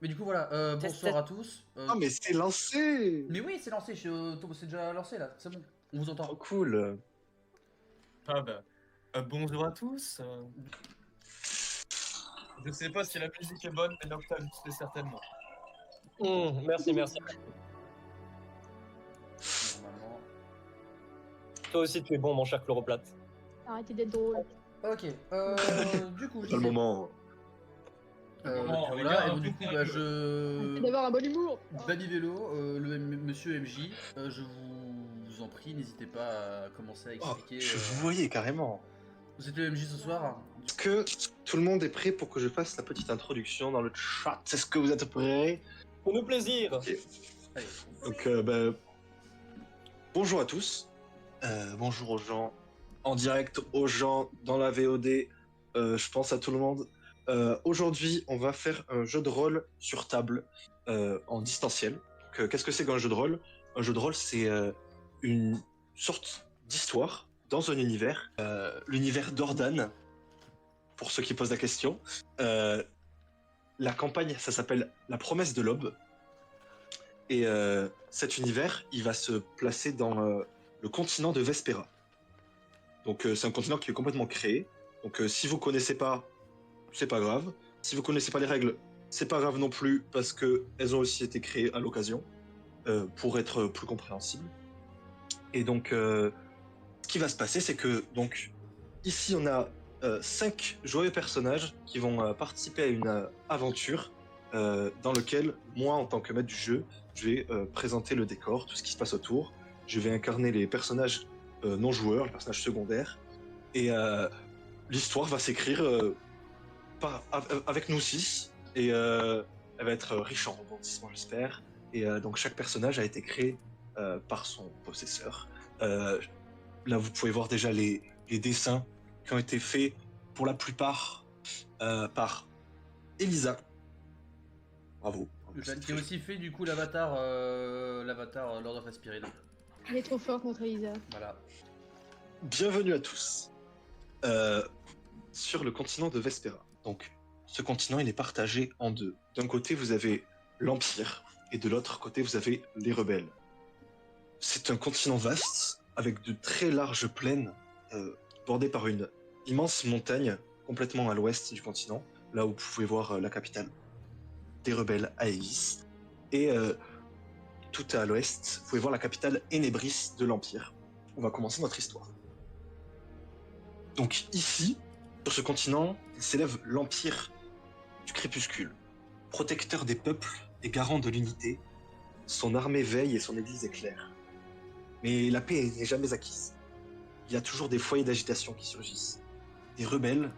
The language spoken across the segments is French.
Mais du coup, voilà, bonsoir à tous. Ah, mais c'est lancé! Mais oui, c'est lancé, c'est déjà lancé là, c'est bon, on vous Trop entend. cool. Ah bah, bonjour à tous. Je sais pas si la musique est bonne, mais Nocturne, c'est certainement. Merci, merci. Normalement. Toi aussi, tu es bon, mon cher Chloroplate. Arrêtez d'être drôle. Ok, du coup, je C'est pas le disais. moment. Bon, les Voilà, gars, et un donc peu du coup, sérieux. Arrêtez je. d'avoir un bon humour. Baby Vélo, monsieur MJ, je vous en prie, n'hésitez pas à commencer à Oh, expliquer. je vous voyais carrément. Vous êtes le MJ ce soir. Est-ce que tout le monde est prêt pour que je fasse la petite introduction dans le chat? Est-ce que vous êtes prêts? Pour nous plaisir. Ok. Allez. Donc, bonjour à tous. Bonjour aux gens en direct, aux gens dans la VOD. Je pense à tout le monde. Aujourd'hui, on va faire un jeu de rôle sur table en distanciel. Donc, qu'est-ce que c'est qu'un jeu de rôle? Un jeu de rôle, c'est une sorte d'histoire dans un univers, l'univers d'Ordan, pour ceux qui posent la question. La campagne, ça s'appelle La Promesse de l'Aube. Et cet univers, il va se placer dans le continent de Vespera. Donc c'est un continent qui est complètement créé. Donc si vous connaissez pas, c'est pas grave. Si vous connaissez pas les règles, c'est pas grave non plus parce que elles ont aussi été créées à l'occasion pour être plus compréhensibles. Et donc ce qui va se passer, c'est que donc ici on a 5 joyeux personnages qui vont participer à une aventure dans lequel moi en tant que maître du jeu, je vais présenter le décor, tout ce qui se passe autour. Je vais incarner les personnages non joueurs, les personnages secondaires, et l'histoire va s'écrire avec nous 6 et elle va être riche en rebondissements, j'espère. Et donc chaque personnage a été créé par son possesseur. Là, vous pouvez voir déjà les dessins qui ont été faits pour la plupart par Elisa. Bravo. Qui a aussi fait du coup l'avatar Lord of Aspirin. Elle est trop forte, notre Elisa. Voilà. Bienvenue à tous sur le continent de Vespera. Donc, ce continent, il est partagé en deux. D'un côté, vous avez l'Empire, et de l'autre côté, vous avez les rebelles. C'est un continent vaste, avec de très larges plaines, bordées par une immense montagne, complètement à l'ouest du continent, là où vous pouvez voir la capitale des rebelles, Aevis. Et tout à l'ouest, vous pouvez voir la capitale Enebris de l'Empire. On va commencer notre histoire. Donc ici, sur ce continent, il s'élève l'Empire du Crépuscule, protecteur des peuples et garant de l'unité. Son armée veille et son église éclaire. Mais la paix n'est jamais acquise. Il y a toujours des foyers d'agitation qui surgissent. Des rebelles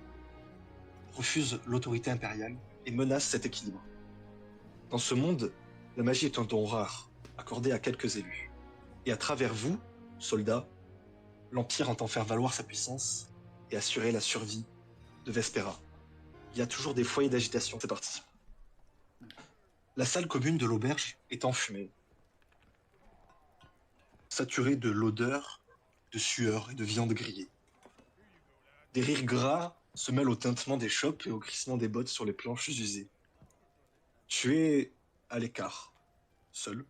refusent l'autorité impériale et menacent cet équilibre. Dans ce monde, la magie est un don rare, accordé à quelques élus. Et à travers vous, soldats, l'Empire entend faire valoir sa puissance et assurer la survie de Vespera. Il y a toujours des foyers d'agitation, c'est parti. La salle commune de l'auberge est enfumée, saturée de l'odeur de sueur et de viande grillée. Des rires gras se mêlent au tintement des chopes et au crissement des bottes sur les planches usées. Tu es à l'écart, seul,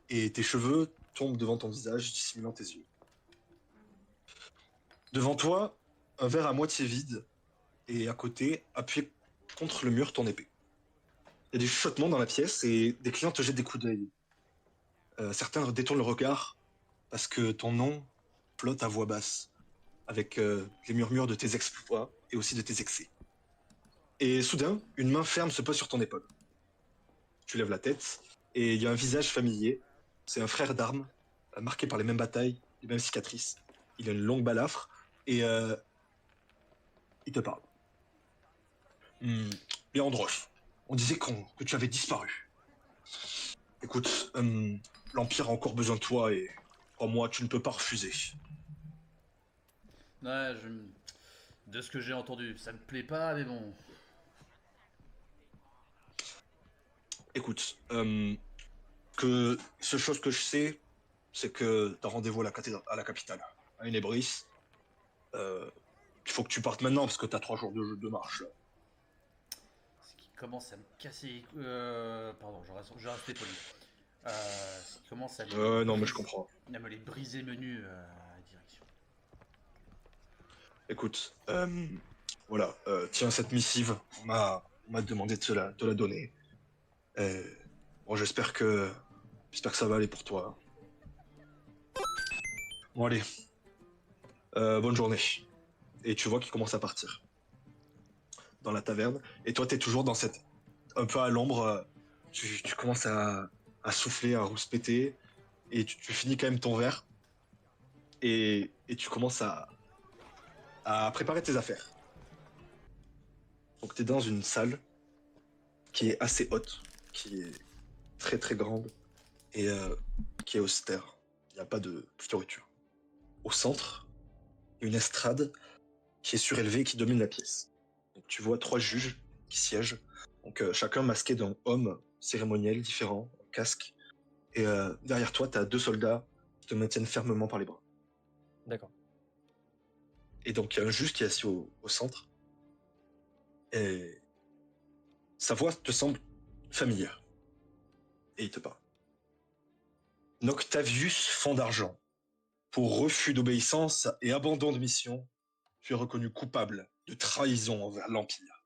et tes cheveux tombent devant ton visage, dissimulant tes yeux. Devant toi, un verre à moitié vide, et à côté, appuyé contre le mur, ton épée. Il y a des chuchotements dans la pièce et des clients te jettent des coups d'œil. Certains détournent le regard parce que ton nom flotte à voix basse, avec les murmures de tes exploits et aussi de tes excès. Et soudain, une main ferme se pose sur ton épaule. Tu lèves la tête et il y a un visage familier. C'est un frère d'armes, marqué par les mêmes batailles, les mêmes cicatrices. Il a une longue balafre et il te parle. Léandros, on disait que tu avais disparu. Écoute, l'Empire a encore besoin de toi et crois-moi, tu ne peux pas refuser. Ouais, de ce que j'ai entendu, ça me plaît pas, mais bon. Écoute, que seule chose que je sais, c'est que t'as rendez-vous à la capitale, à Enebris. Il faut que tu partes maintenant parce que t'as 3 jours de marche. Là. commence à me casser les pardon, je restais poli. Il commence à Non, mais je comprends. à me les briser menu à la direction. Écoute, voilà, tiens cette missive, on m'a demandé de te la donner. Euh, bon, j'espère que ça va aller pour toi. Bon, allez, bonne journée. Et tu vois qu'il commence à partir dans la taverne. Et toi, t'es toujours dans cette, un peu à l'ombre. Tu commences à souffler, à rouspéter, et tu finis quand même ton verre. Et tu commences à préparer tes affaires. Donc, t'es dans une salle qui est assez haute, qui est très très grande et qui est austère. Il n'y a pas de fioriture. Au centre, il y a une estrade qui est surélevée et qui domine la pièce. Donc, tu vois 3 juges qui siègent, donc chacun masqué d'un homme cérémoniel différent, en casque. Et derrière toi, tu as 2 soldats qui te maintiennent fermement par les bras. D'accord. Et donc, il y a un juge qui est assis au centre. Et sa voix te semble familière. Et il te parle. Noctavius Fond d'Argent. Pour refus d'obéissance et abandon de mission, tu es reconnu coupable de trahison envers l'Empire.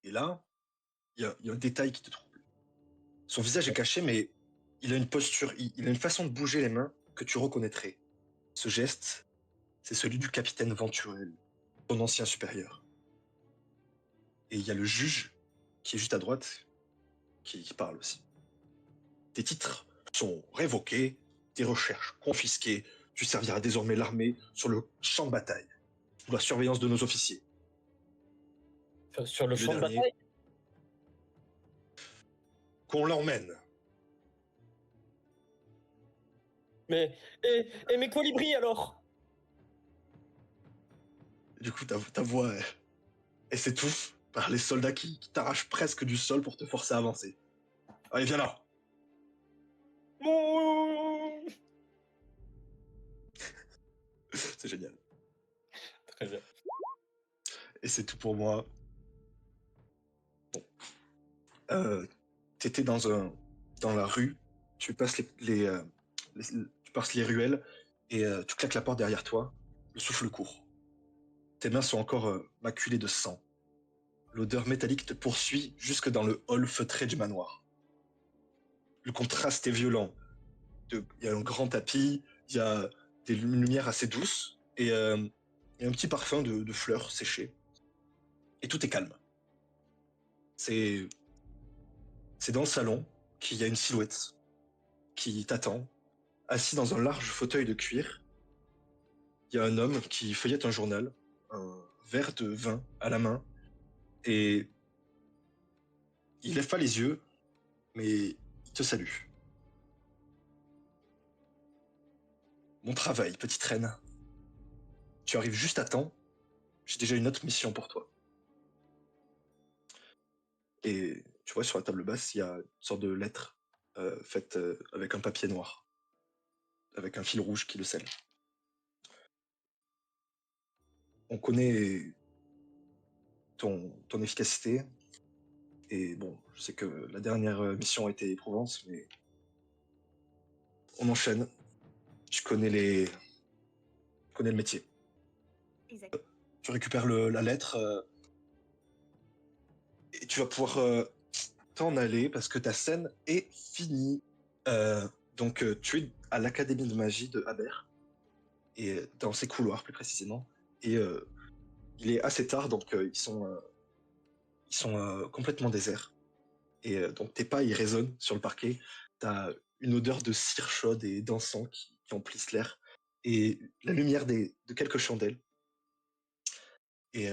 Et là, il y a un détail qui te trouble. Son visage est caché, mais il a une posture, il a une façon de bouger les mains que tu reconnaîtrais. Ce geste, c'est celui du capitaine Venturel, ton ancien supérieur. Et il y a le juge, qui est juste à droite, qui parle aussi. Tes titres sont révoqués, tes recherches confisquées, tu serviras désormais l'armée sur le champ de bataille, sous la surveillance de nos officiers. Sur le Et le champ de dernier, bataille? qu'on l'emmène. Mais. Et mes colibris alors? Du coup, ta voix, elle s'étouffe par les soldats qui t'arrachent presque du sol pour te forcer à avancer. Allez, viens là. Mouh. C'est génial. Très bien. Et c'est tout pour moi. T'étais dans la rue, tu passes tu passes les ruelles et tu claques la porte derrière toi, le souffle court. Tes mains sont encore maculées de sang. L'odeur métallique te poursuit jusque dans le hall feutré du manoir. Le contraste est violent. Il y a un grand tapis, il y a une lumière assez douce et il y a un petit parfum de fleurs séchées. Et tout est calme. C'est c'est dans le salon qu'il y a une silhouette qui t'attend, assis dans un large fauteuil de cuir. Il y a un homme qui feuillette un journal, un verre de vin à la main, et il lève pas les yeux, mais il te salue. Mon travail, petite reine. Tu arrives juste à temps. J'ai déjà une autre mission pour toi. Et tu vois, sur la table basse, il y a une sorte de lettre faite avec un papier noir, avec un fil rouge qui le scelle. On connaît ton efficacité. Et bon, je sais que la dernière mission a été éprouvante, mais on enchaîne. Tu connais le métier. Exact. Tu récupères la lettre et tu vas pouvoir t'en aller parce que ta scène est finie. Tu es à l'Académie de magie de Haber, et dans ses couloirs plus précisément. Et il est assez tard, donc ils sont complètement déserts. Et donc tes pas, ils résonnent sur le parquet. T'as une odeur de cire chaude et d'encens qui emplissent l'air. Et la lumière de quelques chandelles. Et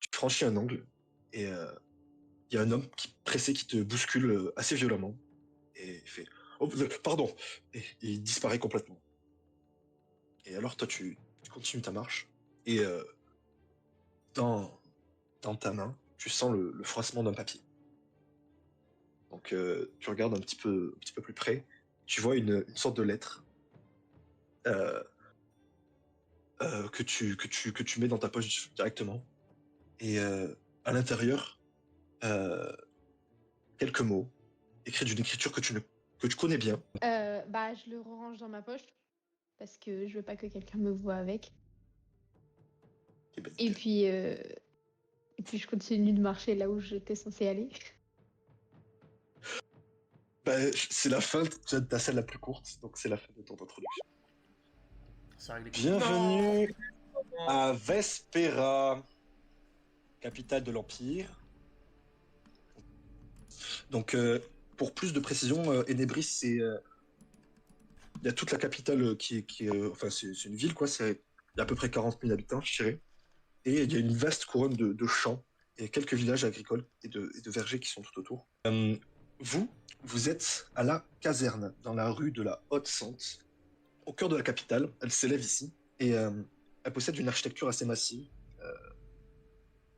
tu franchis un angle. Et il y a un homme pressé qui te bouscule assez violemment. Et il fait oh, pardon. Et il disparaît complètement. Et alors toi, tu continues ta marche. Et dans, dans ta main, tu sens le froissement d'un papier. Donc tu regardes un petit peu plus près, tu vois une sorte de lettre euh, que tu mets dans ta poche directement. Et à l'intérieur quelques mots écrits d'une écriture que tu connais bien. Bah, je le range dans ma poche parce que je veux pas que quelqu'un me voie avec. Eh ben, Et nickel. puis, euh, et puis je continue de marcher là où j'étais censée aller. Bah, c'est la fin de ta scène la plus courte, donc c'est la fin de ton introduction. Ça règle les comptes. Bienvenue à Vespera, capitale de l'Empire. Donc, pour plus de précision, Enebris, c'est il y a toute la capitale enfin, c'est une ville, quoi. Il y a à peu près 40 000 habitants, je dirais. Et il y a une vaste couronne de champs et quelques villages agricoles et de vergers qui sont tout autour. Vous êtes à la caserne, dans la rue de la Haute-Sente, au cœur de la capitale. Elle s'élève ici et elle possède une architecture assez massive.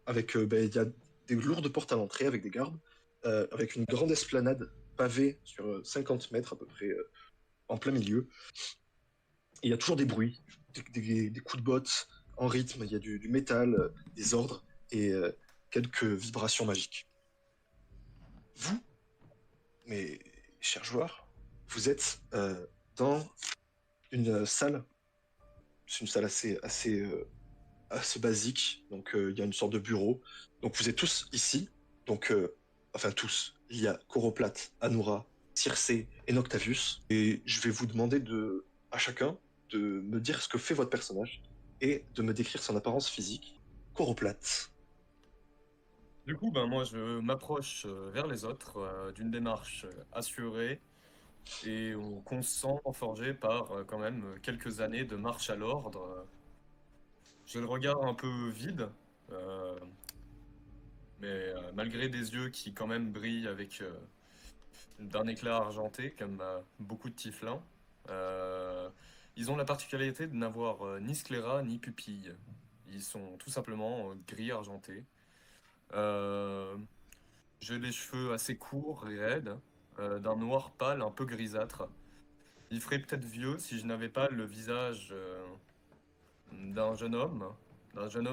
Il y a des lourdes portes à l'entrée avec des gardes, avec une grande esplanade pavée sur 50 mètres à peu près en plein milieu. Et il y a toujours des bruits, des coups de bottes en rythme, il y a du métal, des ordres et quelques vibrations magiques. Vous, mes chers joueurs, vous êtes dans une salle. C'est une salle assez basique. Donc il y a une sorte de bureau. Donc vous êtes tous ici. Donc enfin tous. Il y a Coroplate, Anura, Circé et Noctavius. Et je vais vous demander à chacun de me dire ce que fait votre personnage et de me décrire son apparence physique. Coroplate. Du coup, ben, moi, je m'approche vers les autres d'une démarche assurée et qu'on sent forgée par quand même quelques années de marche à l'ordre. J'ai le regard un peu vide, euh, mais malgré des yeux qui quand même brillent avec d'un éclat argenté, comme beaucoup de Tiflins. Euh, Ils ont la particularité de n'avoir ni scléra ni pupille. Ils sont tout simplement gris argentés. Euh, j'ai les cheveux assez courts et raides, d'un noir pâle un peu grisâtre. Il ferait peut-être vieux si je n'avais pas le visage d'un jeune homme,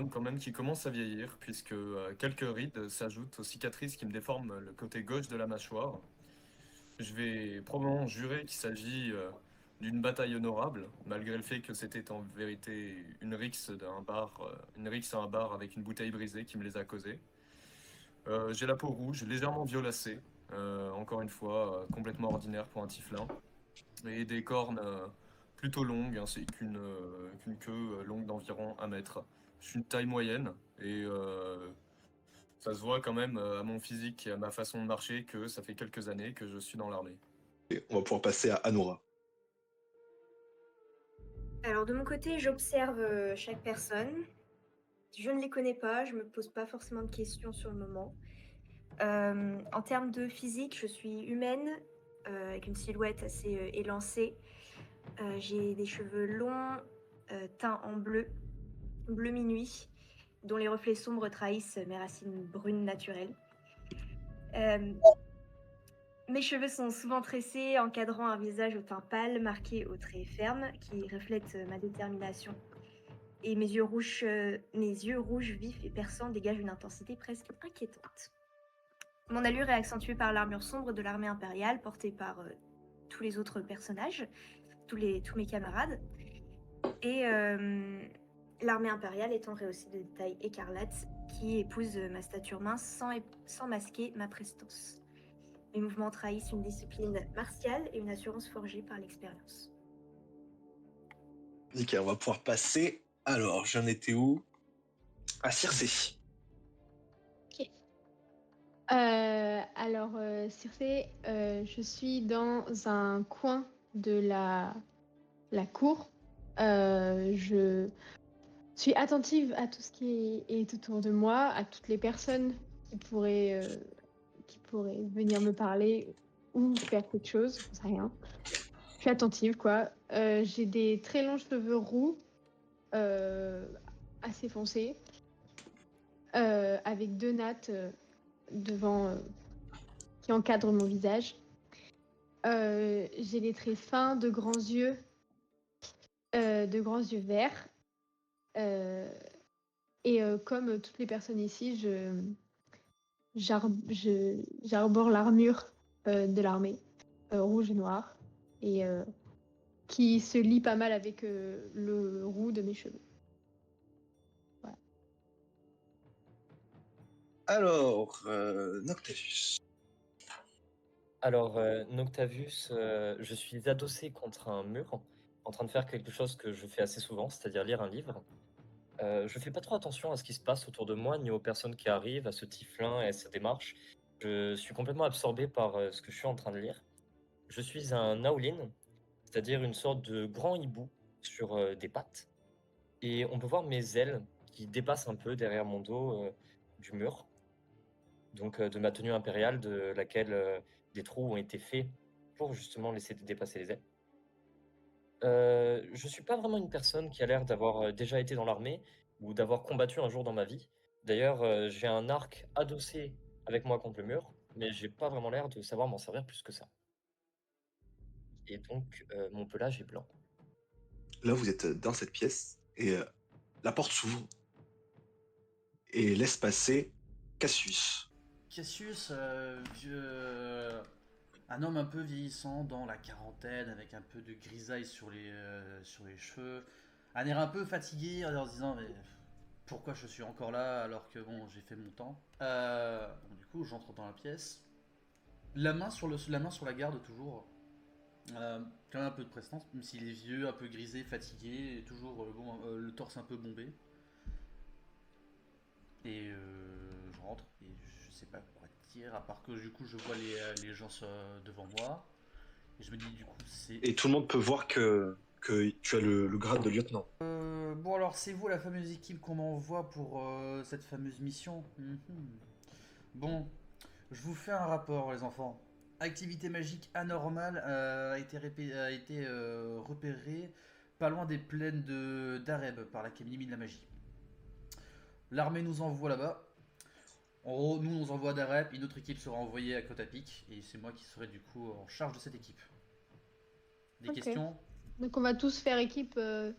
quand même qui commence à vieillir, puisque quelques rides s'ajoutent aux cicatrices qui me déforment le côté gauche de la mâchoire. Je vais probablement jurer qu'il s'agit d'une bataille honorable, malgré le fait que c'était en vérité une rixe à un bar avec une bouteille brisée qui me les a causées. J'ai la peau rouge, légèrement violacée, encore une fois, complètement ordinaire pour un Tiflin, et des cornes plutôt longues, ainsi qu'une queue longue d'environ 1 mètre. Je suis une taille moyenne, et ça se voit quand même à mon physique et à ma façon de marcher que ça fait quelques années que je suis dans l'armée. Et on va pouvoir passer à Anura. Alors de mon côté, j'observe chaque personne. Je ne les connais pas, je me pose pas forcément de questions sur le moment. En termes de physique, je suis humaine, avec une silhouette assez élancée. J'ai des cheveux longs, teints en bleu, bleu minuit, dont les reflets sombres trahissent mes racines brunes naturelles. Mes cheveux sont souvent tressés, encadrant un visage au teint pâle, marqué aux traits fermes, qui reflète ma détermination. Et mes yeux rouges vifs et perçants dégagent une intensité presque inquiétante. Mon allure est accentuée par l'armure sombre de l'armée impériale, portée par tous les autres personnages, tous mes camarades. Et l'armée impériale étant rehaussée de détails écarlates qui épousent ma stature mince sans masquer ma prestance. Mes mouvements trahissent une discipline martiale et une assurance forgée par l'expérience. Nickel, on va pouvoir passer. Alors, j'en étais où? À Circé. Circé, je suis dans un coin de la cour. Je suis attentive à tout ce qui est autour de moi, à toutes les personnes qui pourraient venir me parler ou faire quelque chose, j'en sais rien. Je suis attentive, quoi. J'ai des très longs cheveux roux, assez foncés, avec 2 nattes devant qui encadrent mon visage. J'ai les traits fins, de grands yeux verts. Et comme toutes les personnes ici, j'arbore l'armure de l'armée, rouge et noir, et qui se lie pas mal avec le roux de mes cheveux. Alors, Noctavus. Alors, Noctavus, je suis adossé contre un mur, en train de faire quelque chose que je fais assez souvent, c'est-à-dire lire un livre. Je fais pas trop attention à ce qui se passe autour de moi, ni aux personnes qui arrivent, à ce tieflin et à sa démarche. Je suis complètement absorbé par ce que je suis en train de lire. Je suis un Naolin, c'est-à-dire une sorte de grand hibou sur des pattes. Et on peut voir mes ailes qui dépassent un peu derrière mon dos du mur. Donc de ma tenue impériale, de laquelle des trous ont été faits pour justement laisser dépasser les ailes. Je suis pas vraiment une personne qui a l'air d'avoir déjà été dans l'armée ou d'avoir combattu un jour dans ma vie. D'ailleurs, j'ai un arc adossé avec moi contre le mur, mais j'ai pas vraiment l'air de savoir m'en servir plus que ça. Et donc, mon pelage est blanc. Là, vous êtes dans cette pièce et la porte s'ouvre et laisse passer Cassius. Cassius, un homme un peu vieillissant dans la quarantaine, avec un peu de grisaille sur les cheveux, un air un peu fatigué en se disant mais pourquoi je suis encore là alors que bon j'ai fait mon temps. Bon, du coup j'entre dans la pièce, la main sur la garde toujours. Quand même un peu de prestance, même s'il est vieux, un peu grisé, fatigué, et toujours le torse un peu bombé. Et je rentre et je sais pas quoi dire, à part que du coup je vois les gens devant moi. Et je me dis du coup c'est... Et tout le monde peut voir que tu as le grade de lieutenant. Bon alors c'est vous la fameuse équipe qu'on m'envoie pour cette fameuse mission. Mhm. Bon, je vous fais un rapport les enfants. Activité magique anormale a été repérée pas loin des plaines d'Areb par l'Académie de la Magie. L'armée nous envoie là-bas. En gros, nous on nous envoie d'Areb, une autre équipe sera envoyée à Kotapic, et c'est moi qui serai du coup en charge de cette équipe. Des Ok. questions? Donc on va tous faire équipe, tous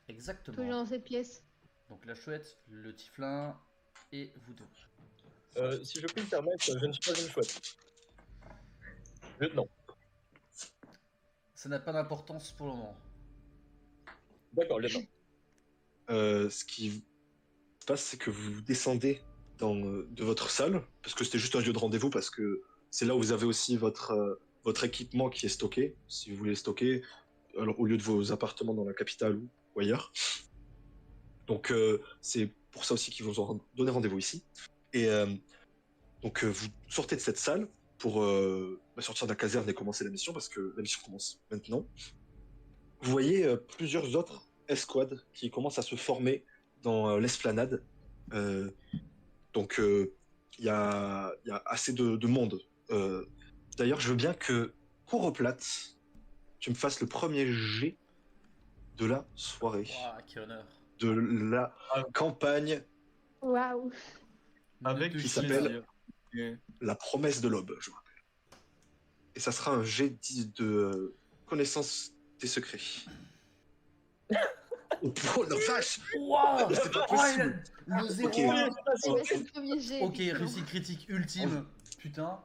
Exactement. dans cette pièce. Donc la chouette, le tieflin et vous deux. Si je puis me permettre, je ne suis pas une chouette. Lieutenant. Ça n'a pas d'importance pour le moment. D'accord, lieutenant. Ce qui se passe, c'est que vous descendez de votre salle, parce que c'était juste un lieu de rendez-vous, parce que c'est là où vous avez aussi votre équipement qui est stocké, si vous voulez le stocker, alors, au lieu de vos appartements dans la capitale ou ailleurs. Donc c'est pour ça aussi qu'ils vous ont donné rendez-vous ici. Et donc vous sortez de cette salle pour sortir de la caserne et commencer la mission, parce que la mission commence maintenant. Vous voyez plusieurs autres escouades qui commencent à se former dans l'esplanade. Donc il y a assez de monde. D'ailleurs, je veux bien que Coroplate, tu me fasses le premier jet de la soirée, Waouh, quel honneur. de la Ah. campagne Waouh. Avec qui s'appelle plaisir. Et- La promesse de l'aube, je vous rappelle. Et ça sera un jet de connaissance des secrets. Oh la vache! Waouh. C'est pas Oh, possible! le 0 Ok. Eh ben, Ok. c'est le premier jet. Ok, effectivement. réussite critique ultime. Putain.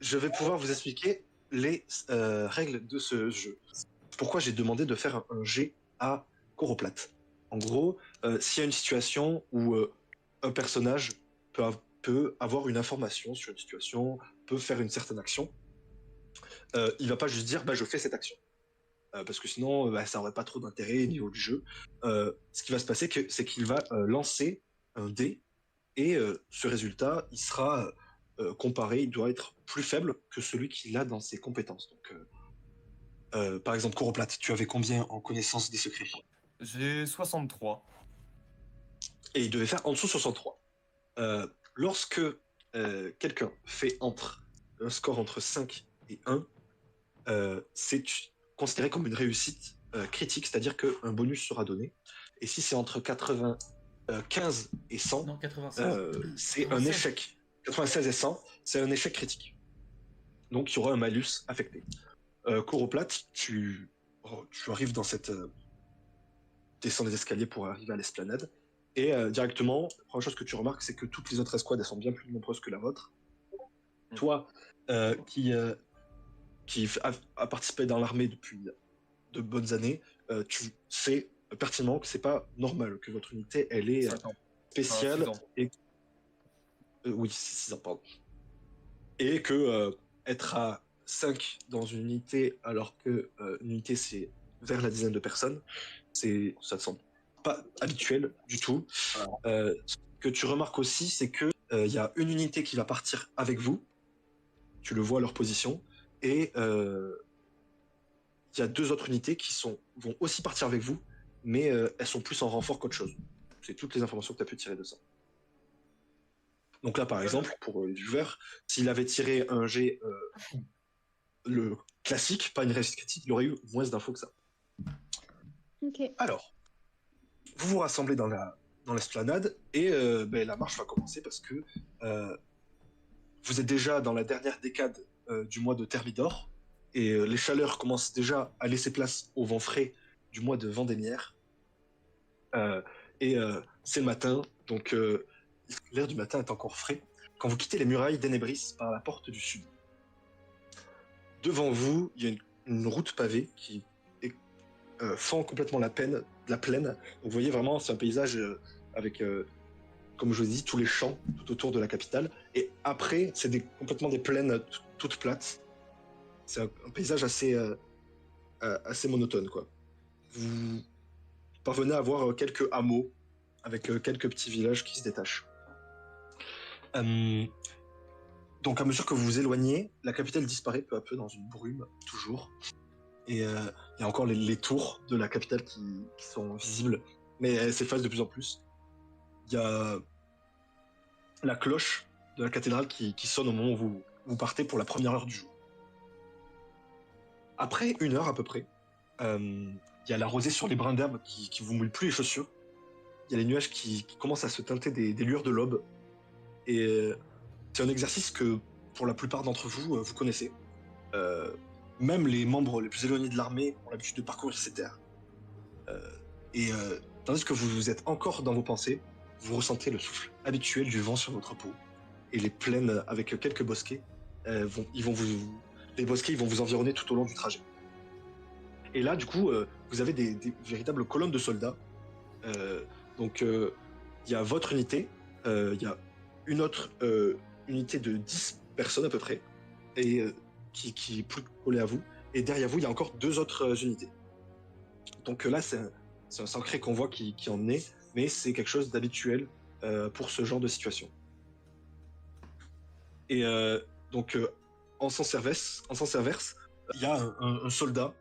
Je vais pouvoir vous expliquer les règles de ce jeu. Pourquoi j'ai demandé de faire un jet à Coroplate. En gros, s'il y a une situation où un personnage peut avoir une information sur une situation, peut faire une certaine action, il va pas juste dire je fais cette action. Parce que sinon, ça aurait pas trop d'intérêt au niveau du jeu. Ce qui va se passer, c'est qu'il va lancer un dé, et ce résultat, il sera comparé, il doit être plus faible que celui qu'il a dans ses compétences. Donc, par exemple, Coroplate, tu avais combien en connaissance des secrets? J'ai 63. Et il devait faire en dessous 63. Lorsque quelqu'un fait un score entre 5 et 1, c'est considéré comme une réussite critique, c'est-à-dire qu'un bonus sera donné. Et si c'est entre 95 et 100, Non, 96. c'est un échec. 96 et 100, c'est un échec critique. Donc il y aura un malus affecté. Coroplate, tu arrives dans cette... descends des escaliers pour arriver à l'esplanade, Et directement, la première chose que tu remarques, c'est que toutes les autres escouades, elles sont bien plus nombreuses que la vôtre. Toi, qui a participé dans l'armée depuis de bonnes années, tu sais pertinemment que c'est pas normal, que votre unité, elle est 5 ans. spéciale. 6 ans. Et, oui, 6 ans, pardon. Et que être à 5 dans une unité, alors que une unité, c'est vers la dizaine de personnes, ça te semble pas habituel du tout. Ce que tu remarques aussi, c'est que il y a une unité qui va partir avec vous, tu le vois à leur position, et il y a 2 autres unités qui vont aussi partir avec vous, mais elles sont plus en renfort qu'autre chose. C'est toutes les informations que tu as pu tirer de ça. Donc là, par exemple, pour Juver, s'il avait tiré un jet le classique, pas une réussite critique, il aurait eu moins d'infos que ça. Ok. Alors, vous vous rassemblez dans l'esplanade et la marche va commencer parce que vous êtes déjà dans la dernière décade du mois de Thermidor et les chaleurs commencent déjà à laisser place au vent frais du mois de Vendémiaire. C'est le matin, donc l'air du matin est encore frais quand vous quittez les murailles d'Enebris par la porte du sud. Devant vous, il y a une route pavée qui fend complètement la plaine. Donc, vous voyez vraiment, c'est un paysage avec, comme je vous ai dit, tous les champs tout autour de la capitale. Et après, c'est complètement des plaines toutes plates. C'est un paysage assez monotone, quoi. Vous parvenez à voir quelques hameaux avec quelques petits villages qui se détachent. Donc, à mesure que vous vous éloignez, la capitale disparaît peu à peu dans une brume, toujours. Et il y a encore les tours de la capitale qui sont visibles, mais elles s'effacent de plus en plus. Il y a la cloche de la cathédrale qui sonne au moment où vous partez pour la première heure du jour. Après 1 heure à peu près, il y a la rosée sur les brins d'herbe qui vous mouille plus les chaussures. Il y a les nuages qui commencent à se teinter des lueurs de l'aube. Et c'est un exercice que, pour la plupart d'entre vous, vous connaissez. Même les membres les plus éloignés de l'armée ont l'habitude de parcourir ces terres. Tandis que vous êtes encore dans vos pensées, vous ressentez le souffle habituel du vent sur votre peau. Et les plaines avec quelques bosquets, les bosquets ils vont vous environner tout au long du trajet. Et là, du coup, vous avez des véritables colonnes de soldats. Il y a votre unité, il y a une autre unité de 10 personnes à peu près, et qui est plus collée à vous. Et derrière vous, il y a encore 2 autres unités. Donc là, c'est un sacré convoi qui en est, mais c'est quelque chose d'habituel pour ce genre de situation. Et en sens inverse, il y a un soldat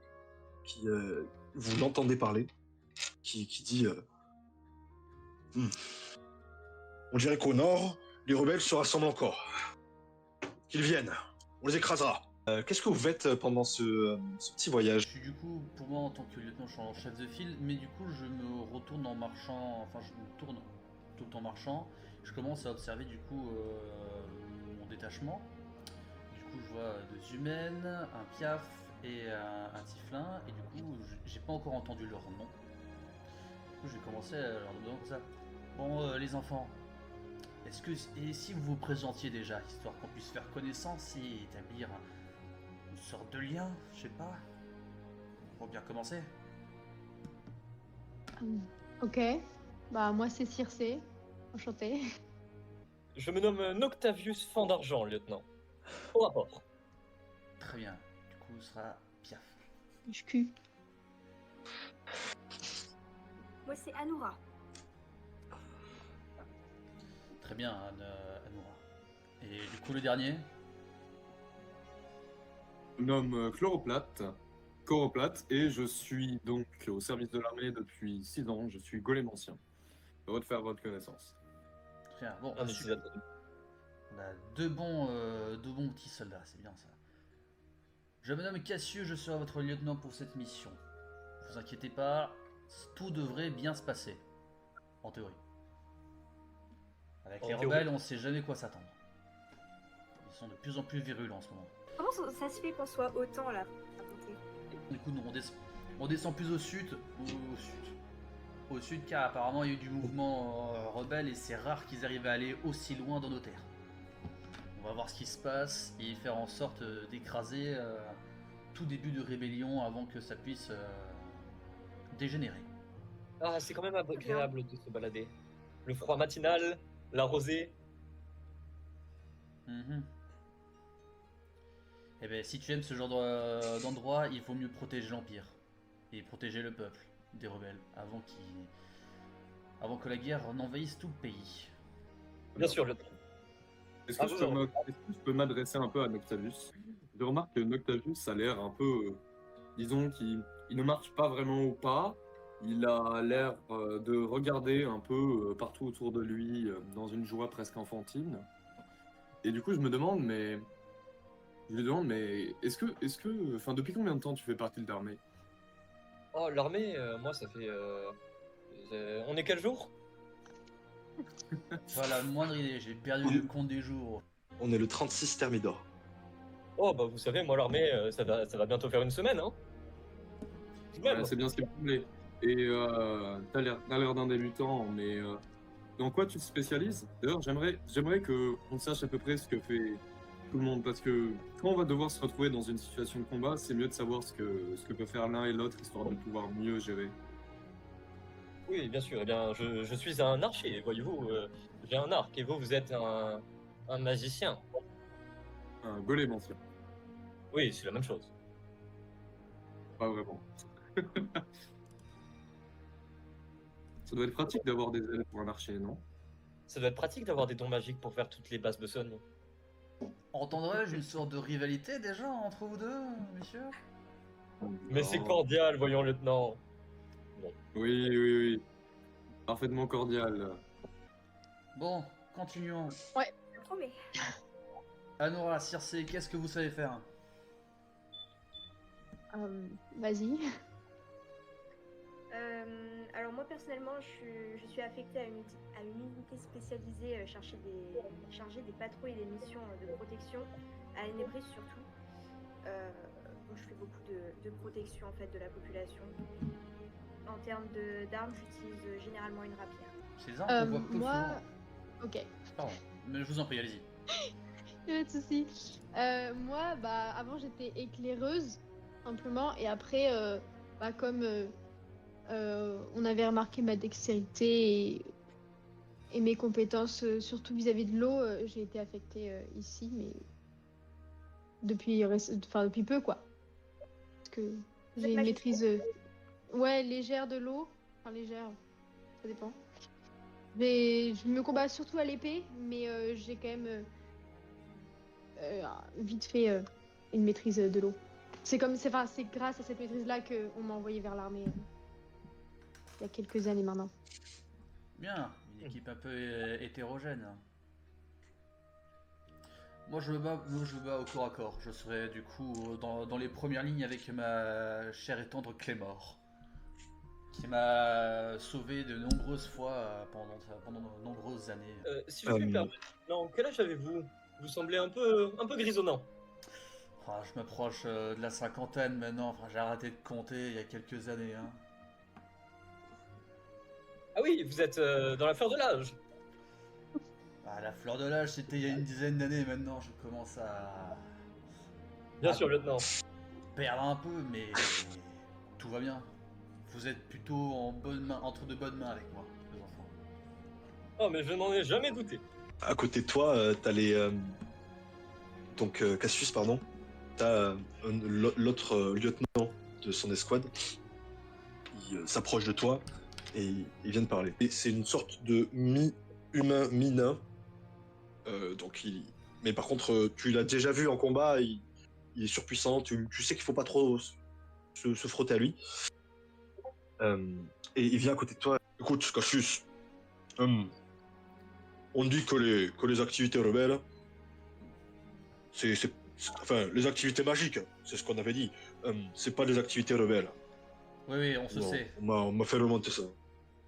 qui, vous l'entendez parler, qui dit On dirait qu'au nord, les rebelles se rassemblent encore. Qu'ils viennent, on les écrasera. Qu'est-ce que vous faites pendant ce petit voyage? Je suis du coup, pour moi en tant que lieutenant, je suis en chef de file, mais du coup je me retourne en marchant, enfin je me tourne tout en marchant. Je commence à observer du coup mon détachement. Du coup je vois 2 humaines, un piaf et un tiflin, et du coup j'ai pas encore entendu leur nom. Du coup je vais commencer à leur demander comme ça. Bon les enfants, et si vous vous présentiez déjà, histoire qu'on puisse faire connaissance et établir une sorte de lien, je sais pas, pour bien commencer. Ok. Bah moi c'est Circé. Enchantée. Je me nomme Noctavius Fan d'Argent, lieutenant. Au rapport. Très bien, du coup ce sera Piaf. Je cul. Moi, c'est Anoura. Très bien, Anoura. Et du coup le dernier? Je me nomme Choroplate, et je suis donc au service de l'armée depuis 6 ans. Je suis golémancien. Heureux de faire votre connaissance. Très bien, bon, Un super. utilisateur. On a deux bons petits soldats, c'est bien ça. Je me nomme Cassius, je serai votre lieutenant pour cette mission. Ne vous inquiétez pas, tout devrait bien se passer. En théorie. Avec En les théorie. rebelles, on sait jamais quoi s'attendre. Ils sont de plus en plus virulents en ce moment. Comment ça se fait qu'on soit autant là à monter? Du coup, nous, on descend plus au sud ou au sud. au sud, car apparemment il y a eu du mouvement rebelle et c'est rare qu'ils arrivent à aller aussi loin dans nos terres. On va voir ce qui se passe et faire en sorte d'écraser tout début de rébellion avant que ça puisse dégénérer. Ah, c'est quand même agréable de se balader. Le froid matinal, la rosée. Eh bien, si tu aimes ce genre d'endroit, il vaut mieux protéger l'Empire et protéger le peuple des rebelles avant que la guerre n'envahisse tout le pays. Bien sûr, lieutenant. Est-ce que je peux m'adresser un peu à Noctavus? Je remarque que Noctavus a l'air un peu, disons qu'il ne marche pas vraiment au pas. Il a l'air de regarder un peu partout autour de lui dans une joie presque enfantine. Et du coup, je lui demande, mais enfin, depuis combien de temps tu fais partie de l'armée? Oh, l'armée, moi, ça fait... on est quel jour? Voilà, moindre idée, j'ai perdu le compte des jours. On est le 36 Thermidor. Oh, bah, vous savez, moi, l'armée, ça va bientôt faire une semaine, hein. Tout de même. Ouais, c'est bien ce qu'il me semblait. Et t'as l'air d'un débutant, mais dans quoi tu te spécialises? D'ailleurs, j'aimerais qu'on sache à peu près ce que fait tout le monde, parce que quand on va devoir se retrouver dans une situation de combat, c'est mieux de savoir ce que peut faire l'un et l'autre, histoire de pouvoir mieux gérer. Oui, bien sûr. Eh bien, je suis un archer, voyez-vous. J'ai un arc, et vous êtes un magicien. Un golem ancien, Oui, c'est la même chose. pas vraiment. Ça doit être pratique d'avoir des ailes pour un archer, non? Ça doit être pratique d'avoir des dons magiques pour faire toutes les basses besognes. Entendrais-je une sorte de rivalité déjà entre vous deux, messieurs? Mais c'est Non. cordial, voyons, lieutenant. Oui. Parfaitement cordial. Bon, continuons. Je promets. Anora, Circe, qu'est-ce que vous savez faire? Vas-y. Alors moi personnellement, je suis affectée à une unité spécialisée chargée des patrouilles et des missions de protection à Enebris surtout. Donc je fais beaucoup de protection en fait de la population. En termes d'armes, j'utilise généralement une rapière. Ces armes qu'on voit peu Moi. souvent. Ok. Pardon, mais je vous en prie, allez-y. Pas de soucis. Moi, avant j'étais éclaireuse, simplement, et après, comme on avait remarqué ma dextérité et mes compétences, surtout vis-à-vis de l'eau, j'ai été affectée ici, mais depuis peu, quoi. Parce que Vous j'ai êtes une magicien? maîtrise, ouais, légère de l'eau, enfin légère, ça dépend. Je me combats surtout à l'épée, mais j'ai quand même vite fait une maîtrise de l'eau. C'est grâce à cette maîtrise-là qu'on m'a envoyé vers l'armée il y a quelques années maintenant. Bien, une équipe un peu hétérogène. Moi je me bats au corps à corps. Je serai du coup dans les premières lignes avec ma chère et tendre Clémor, qui m'a sauvé de nombreuses fois pendant de nombreuses années. Si je puis me permettre, non, quel âge avez-vous? Vous semblez un peu grisonnant. Ah, je m'approche de la cinquantaine maintenant. Enfin, j'ai arrêté de compter il y a quelques années. Hein. Ah oui, vous êtes dans la fleur de l'âge. Ah, la fleur de l'âge, c'était il y a une dizaine d'années. Maintenant, je commence à Bien sûr, lieutenant. perdre un peu, mais tout va bien. Vous êtes plutôt entre de bonnes mains avec moi, les enfants. Oh, mais je n'en ai jamais douté. À côté de toi, t'as les. Donc, Cassius, pardon. T'as l'autre lieutenant de son escouade. Il s'approche de toi et il vient de parler. Et c'est une sorte de mi-humain, mi-nain. Mais par contre, tu l'as déjà vu en combat, il est surpuissant. Tu sais qu'il faut pas trop se frotter à lui. Et il vient à côté de toi. Écoute, Cassius. On dit que les activités rebelles, enfin, les activités magiques, c'est ce qu'on avait dit. C'est pas des activités rebelles. Oui, on se Non, sait. on m'a fait remonter ça.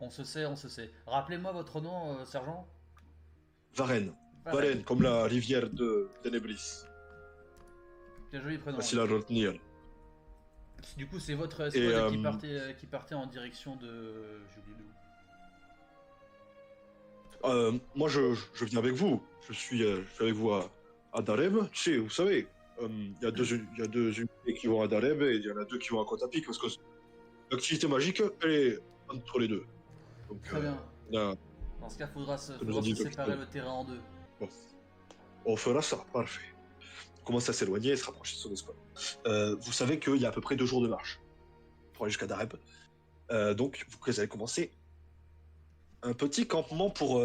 On se sait. Rappelez-moi votre nom, sergent. Varenne. Varenne, comme la rivière de Ténébris. Quel joli prénom. Facile à retenir. Du coup, c'est votre Et, escouade qui partait en direction de. J'ai oublié d'où. Moi, je viens avec vous. Je suis avec vous à Dareb. Tu sais, vous savez, il y a deux unités qui vont à Dareb et il y en a deux qui vont à Kotapi parce que l'activité magique, elle est entre les deux. Donc, Très bien. là, Dans ce cas, faudra se nous a dit le séparer capitaine. le terrain en deux. bon, on fera ça, parfait. On commence à s'éloigner et se rapprocher de son escouade. Vous savez qu'il y a à peu près 2 jours de marche pour aller jusqu'à Dareb. Donc, vous allez commencer un petit campement pour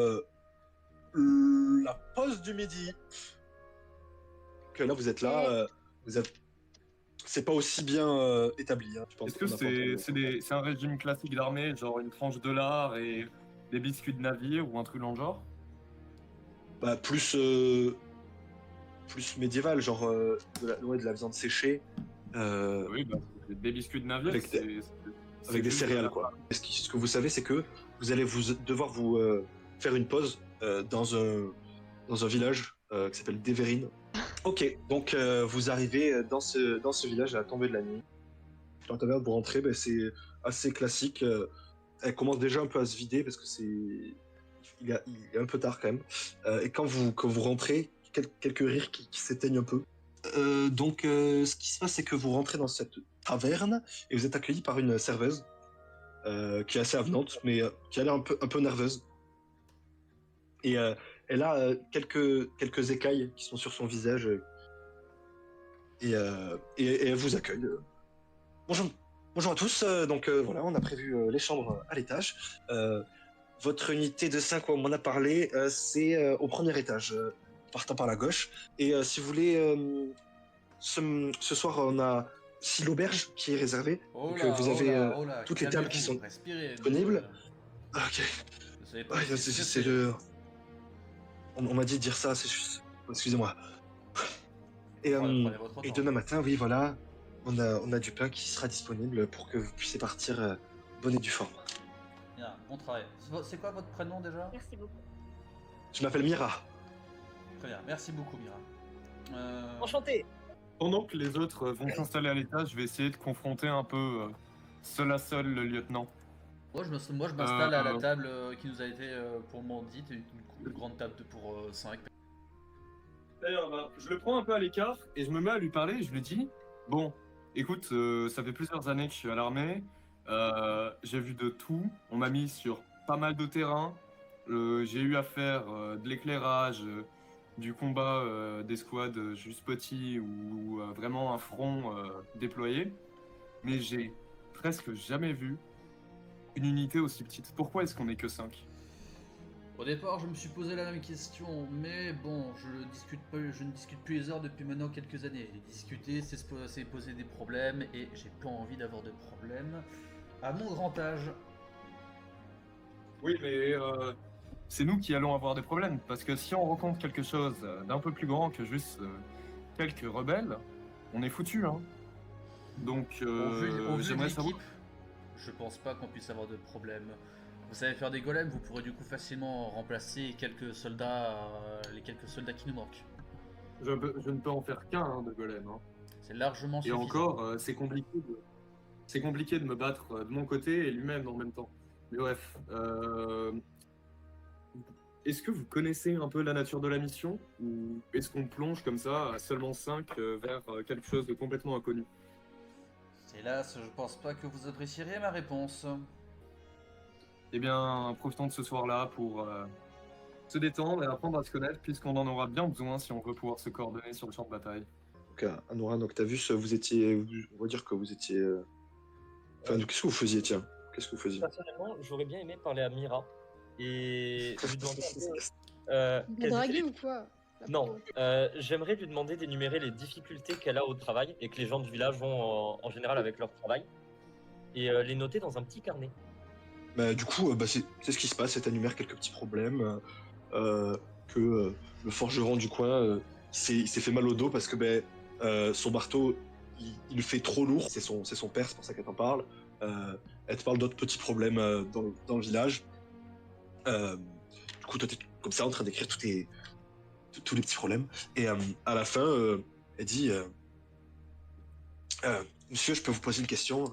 la pause du midi. Que là, vous êtes là, vous êtes... C'est pas aussi bien établi. Hein, je pense Est-ce que qu'on a pas entendu. c'est un régime classique d'armée, genre une tranche de lard et des biscuits de navire ou un truc dans le genre? Bah, plus médiéval, genre de la viande séchée. Oui, bah, des biscuits de navire, Avec avec des juste céréales, quoi. Ce que vous savez, c'est que vous allez devoir vous faire une pause dans un village qui s'appelle Deverine. Ok, donc vous arrivez dans ce village à la tombée de la nuit. Dans la taverne, vous rentrez, ben, c'est assez classique. Elle commence déjà un peu à se vider parce que il est un peu tard quand même. Et quand vous rentrez, quelques rires qui s'éteignent un peu. Donc, ce qui se passe, c'est que vous rentrez dans cette taverne et vous êtes accueilli par une serveuse qui est assez avenante, mais qui a l'air un peu nerveuse. Et elle a quelques écailles qui sont sur son visage et elle vous accueille. Bonjour à tous. Donc voilà, on a prévu les chambres à l'étage. Votre unité de 5, on m'en a parlé, c'est au premier étage, partant par la gauche. Et si vous voulez, ce soir, on a aussi l'auberge qui est réservée. Oh Donc là, vous avez oh là, toutes les tables qui calmez-vous, sont respirez, disponibles. monsieur. Ah, ok. Vous savez pas Ouais, ce que c'est le. On m'a dit de dire ça, c'est juste. Excusez-moi. Et, Prenez votre et temps. demain matin, oui, voilà, on a du pain qui sera disponible pour que vous puissiez partir bonne et due forme. Bien, bon travail. C'est quoi votre prénom déjà? Merci beaucoup. Je m'appelle Mira. Très bien, merci beaucoup Mira. Enchanté. Pendant que les autres vont s'installer à l'étage, je vais essayer de confronter un peu seul à seul le lieutenant. Moi je m'installe à la table qui nous a été pour mon dit, une grande table pour 5. D'ailleurs, je le prends un peu à l'écart et je me mets à lui parler et je lui dis bon, écoute, ça fait plusieurs années que je suis à l'armée, j'ai vu de tout, on m'a mis sur pas mal de terrain, j'ai eu à faire de l'éclairage, du combat d'escouade juste petit ou vraiment un front déployé, mais j'ai presque jamais vu une unité aussi petite. Pourquoi est-ce qu'on est que 5? Au départ, je me suis posé la même question, mais bon, je ne discute plus les heures depuis maintenant quelques années. Discuter, c'est poser des problèmes, et j'ai pas envie d'avoir de problèmes à mon grand âge. Oui, mais c'est nous qui allons avoir des problèmes, parce que si on rencontre quelque chose d'un peu plus grand que juste quelques rebelles, on est foutu, hein. Donc, Au vu de j'aimerais savoir... l'équipe, je pense pas qu'on puisse avoir de problème. Vous savez faire des golems, vous pourrez du coup facilement remplacer quelques soldats, les quelques soldats qui nous manquent. Je ne peux en faire qu'un hein, de golem. Hein. C'est largement Et suffisant. encore, c'est compliqué de me battre de mon côté et lui-même en même temps. Mais bref, est-ce que vous connaissez un peu la nature de la mission? Ou est-ce qu'on plonge comme ça, à seulement 5, vers quelque chose de complètement inconnu? Hélas, je pense pas que vous apprécierez ma réponse. Eh bien, profitons de ce soir-là pour se détendre et apprendre à se connaître, puisqu'on en aura bien besoin si on veut pouvoir se coordonner sur le champ de bataille. Donc, Anoran Octavius, vous étiez. On va dire que vous étiez. Enfin, qu'est-ce que vous faisiez, tiens? Qu'est-ce que vous faisiez? Personnellement, j'aurais bien aimé parler à Mira et lui demander un peu. Vous quelles draguer étaient- ou quoi? La Non, pauvre. j'aimerais lui demander d'énumérer les difficultés qu'elle a au travail et que les gens du village ont en général avec leur travail et les noter dans un petit carnet. Bah, du coup, c'est ce qui se passe. Elle t'énumère quelques petits problèmes. Que le forgeron du coin il s'est fait mal au dos parce que son marteau il le fait trop lourd. C'est son père, c'est pour ça qu'elle t'en parle. Elle te parle d'autres petits problèmes dans le village. Du coup, toi, t'es comme ça en train d'écrire tous les petits problèmes. Et à la fin, elle dit Monsieur, je peux vous poser une question?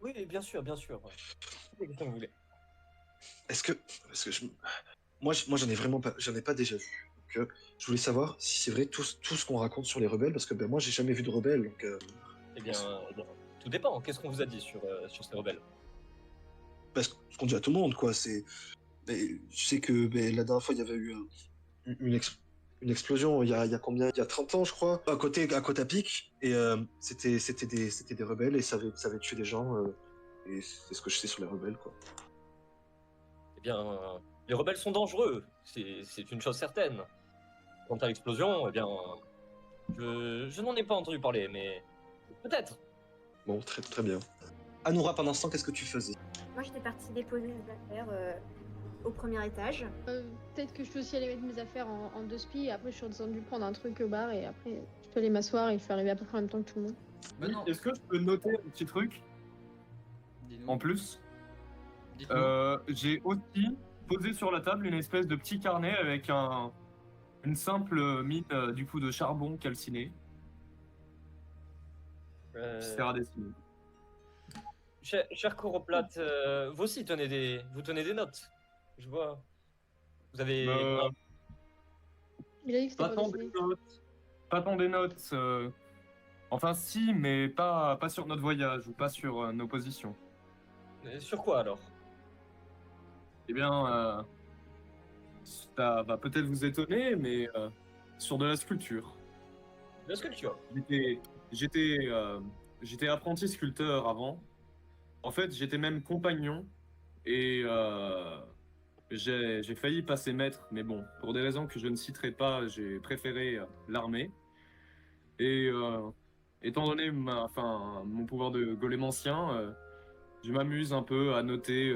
Oui, bien sûr, bien sûr. Toutes les questions que vous voulez. Est-ce que, parce que moi, j'en ai pas déjà vu. Donc, je voulais savoir si c'est vrai tout ce qu'on raconte sur les rebelles, parce que ben moi, j'ai jamais vu de rebelles. Donc, Eh bien, tout dépend. Qu'est-ce qu'on vous a dit sur ces rebelles? parce que ce qu'on dit à tout le monde, quoi, c'est, ben, je sais que ben, la dernière fois, il y avait eu une explosion. Il y a combien? Il y a 30 ans, je crois, à Cotapic, et c'était des rebelles et ça avait tué des gens. Et c'est ce que je sais sur les rebelles, quoi. Eh bien, les rebelles sont dangereux. C'est une chose certaine. Quant à l'explosion, eh bien, je n'en ai pas entendu parler, mais peut-être. Bon, très très bien. Anoura, pendant ce temps, qu'est-ce que tu faisais? Moi, j'étais partie déposer les affaires au premier étage. Peut-être que je peux aussi aller mettre mes affaires en deux spies. Et après, je suis redescendue prendre un truc au bar. Et après, je peux aller m'asseoir et je suis arrivée à peu près en même temps que tout le monde. Bah non, Est-ce que je peux noter un petit truc dis-nous. en plus? Dites-nous. J'ai aussi posé sur la table une espèce de petit carnet avec une simple mine du coup de charbon calciné qui sert à dessiner. Cher Coroplate, vous aussi vous tenez des notes. Je vois. Vous avez. Il a dit que c'était Pas pas tant dessiné. des notes. Pas tant des notes. Enfin si, mais pas sur notre voyage ou pas sur nos positions. Sur quoi alors? Eh bien, ça va peut-être vous étonner, mais sur de la sculpture. La sculpture. J'étais, j'étais, euh, j'étais apprenti sculpteur avant. En fait, j'étais même compagnon et j'ai failli passer maître, mais bon, pour des raisons que je ne citerai pas, j'ai préféré l'armée. Et étant donné mon pouvoir de golémancien, je m'amuse un peu à noter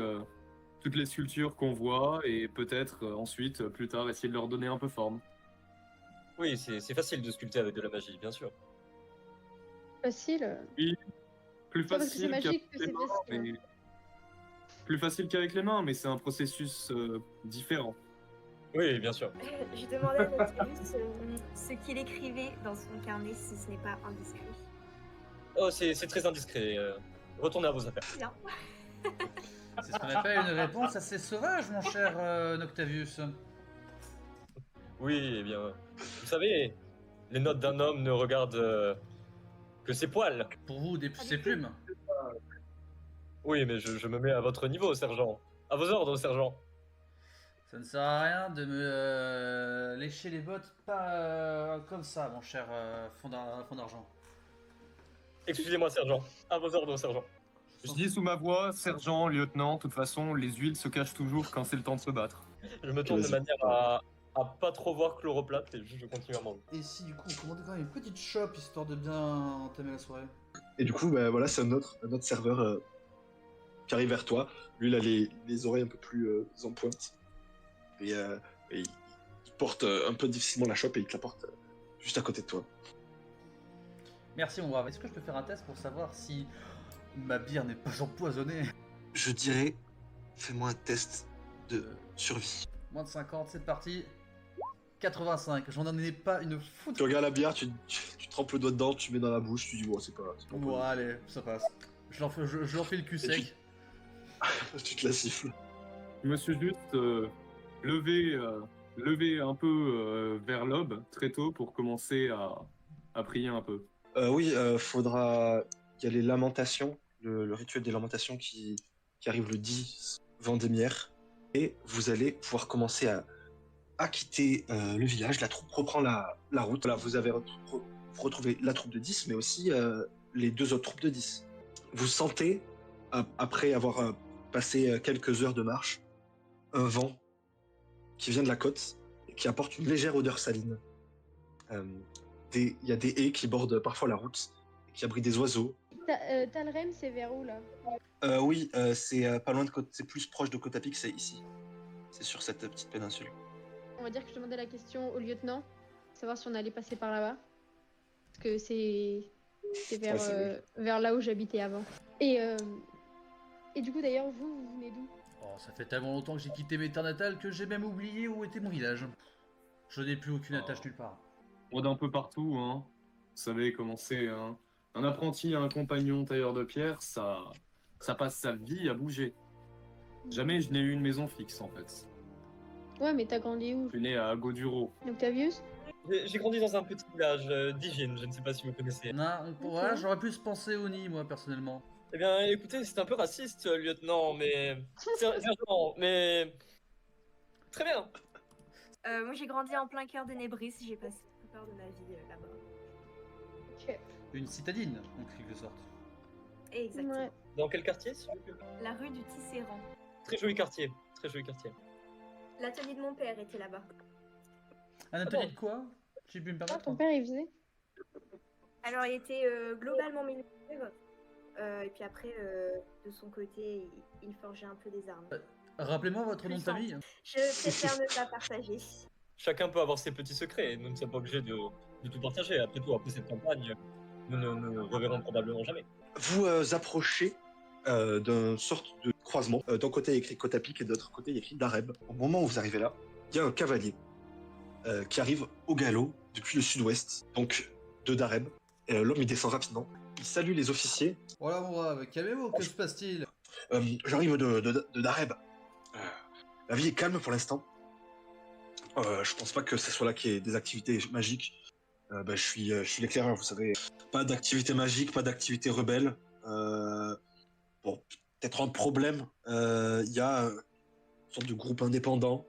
toutes les sculptures qu'on voit et peut-être ensuite, plus tard, essayer de leur donner un peu forme. Oui, c'est facile de sculpter avec de la magie, bien sûr. Facile. Oui, plus C'est pas parce que c'est facile qu'avec magique que les c'est mains, facile. Hein. mais plus facile qu'avec les mains, mais c'est un processus différent. Oui, bien sûr. Je demandais à Nautilus ce qu'il écrivait dans son carnet, si ce n'est pas indiscret. Oh, c'est très indiscret. Retournez à vos affaires. Bien. C'est ce qu'on appelle une réponse assez sauvage, mon cher Noctavius. Oui, eh bien, vous savez, les notes d'un homme ne regardent que ses poils. Pour vous, ses plumes. Oui, mais je me mets à votre niveau, sergent. À vos ordres, sergent. Ça ne sert à rien de me lécher les bottes, pas comme ça, mon cher fond d'argent. Excusez-moi, sergent. À vos ordres, sergent. Je dis sous ma voix, sergent, lieutenant, de toute façon, les huiles se cachent toujours quand c'est le temps de se battre. Je me tourne de Vas-y. manière à pas trop voir Chloroplate et je continue à manger. Et si du coup on commandait quand même une petite shop histoire de bien entamer la soirée. Et du coup, ben, voilà, c'est un autre serveur qui arrive vers toi. Lui, il a les oreilles un peu plus en pointe. Et il porte un peu difficilement la chope et il te la porte juste à côté de toi. Merci mon brave. Est-ce que je peux faire un test pour savoir si ma bière n'est pas empoisonnée? Je dirais, fais-moi un test de survie. Moins de 50, c'est parti. 85, j'en en ai pas une Tu foutre. regardes la bière, tu trempes le doigt dedans, tu mets dans la bouche, tu dis, bon, c'est pas Bon, allez, ça passe. Je leur fais le cul Et sec. tu te la siffles. Je me suis juste levé un peu vers l'aube très tôt pour commencer à prier un peu. Oui, faudra. Il y a les lamentations, le rituel des lamentations qui arrive le 10 Vendémiaire. Et vous allez pouvoir commencer à quitter le village. La troupe reprend la route. Là, vous retrouvez la troupe de 10, mais aussi les deux autres troupes de 10. Vous sentez, après avoir passé quelques heures de marche, un vent qui vient de la côte et qui apporte une légère odeur saline. Il y a des haies qui bordent parfois la route, qui abritent des oiseaux. Talrem, c'est vers où là? Oui, c'est pas loin de c'est plus proche de Cotapic, c'est ici. C'est sur cette petite péninsule. On va dire que je demandais la question au lieutenant, savoir si on allait passer par là-bas. Parce que c'est vers, Ouais, c'est vers là où j'habitais avant. Et du coup, d'ailleurs, vous venez d'où? Oh, ça fait tellement longtemps que j'ai quitté mes terres natales que j'ai même oublié où était mon village. Je n'ai plus aucune attache nulle part. On d'un peu partout, hein. Vous savez comment c'est, hein. Un apprenti, un compagnon tailleur de pierre, ça passe sa vie à bouger. Jamais je n'ai eu une maison fixe, en fait. Ouais, mais t'as grandi où? Je suis né à Goduro. Octavius? J'ai grandi dans un petit village d'Hygiène, je ne sais pas si vous connaissez. Non, ouais, j'aurais pu se penser au nid, moi, personnellement. Eh bien, écoutez, c'est un peu raciste, lieutenant, mais... Sergent, mais... Très bien. Moi, j'ai grandi en plein cœur d'Enebris. J'ai passé la plupart de ma vie là-bas. Ok. Une citadine, en quelque sorte. Exactement. Ouais. Dans quel quartier, s'il vous plaît? La rue du Tisserand. Très joli quartier, très joli quartier. L'atelier de mon père était là-bas. Un atelier bon. de quoi? J'ai pu me Ah, permettre? ton père, il faisait? Alors, il était globalement militaire. Et puis après, de son côté, il forgeait un peu des armes. Rappelez-moi votre nom de Puissant. famille. Je préfère ne pas partager. Chacun peut avoir ses petits secrets, nous ne sommes pas obligés de tout partager. Après tout, après cette campagne, nous ne nous reverrons probablement jamais. Vous approchez d'une sorte de croisement. D'un côté, il y a écrit Kotapic et de l'autre côté, il y a écrit Dareb. Au moment où vous arrivez là, il y a un cavalier qui arrive au galop depuis le sud-ouest, donc de Dareb. L'homme, il descend rapidement. Il salue les officiers. Voilà, mon brave, calmez-vous, que se passe-t-il? J'arrive de Dareb. La vie est calme pour l'instant. Je pense pas que ce soit là qu'il y ait des activités magiques. Je suis l'éclaireur, vous savez. Pas d'activité magique, pas d'activité rebelle. Bon, peut-être un problème. Il y a une sorte de groupe indépendant,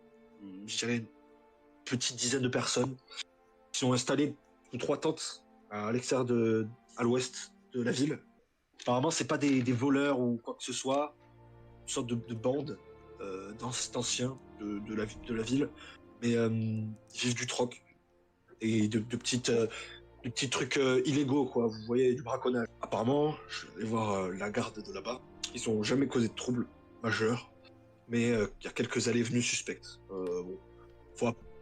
je dirais une petite dizaine de personnes, qui sont installées sous 3 tentes à l'extérieur à l'ouest de la ville. Apparemment, c'est pas des voleurs ou quoi que ce soit, une sorte de bande d'anciens de la ville, mais ils vivent du troc et de petits trucs illégaux, quoi. Vous voyez, du braconnage. Apparemment, je vais voir la garde de là-bas. Ils ont jamais causé de troubles majeurs, mais il y a quelques allées venues suspectes. Bon,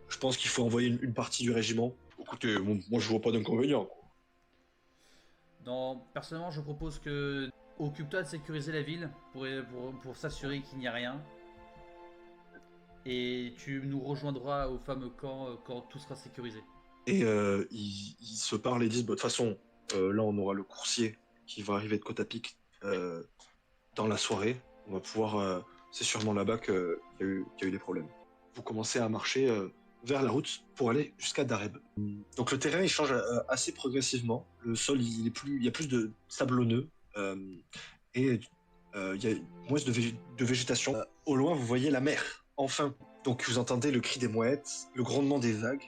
je pense qu'il faut envoyer une partie du régiment. Écoutez, moi je vois pas d'inconvénient, quoi. Non, personnellement, je propose que occupe-toi de sécuriser la ville pour s'assurer qu'il n'y a rien. Et tu nous rejoindras au fameux camp quand tout sera sécurisé. Et ils se parlent et disent, bah, de toute façon, là on aura le coursier qui va arriver de Kotapic dans la soirée. On va pouvoir, c'est sûrement là-bas qu'il y a eu des problèmes. Vous commencez à marcher vers la route pour aller jusqu'à Dareb. Donc le terrain il change assez progressivement. Le sol il y a plus de sablonneux et il y a moins de végétation. Au loin vous voyez la mer, enfin. Donc vous entendez le cri des mouettes, le grondement des vagues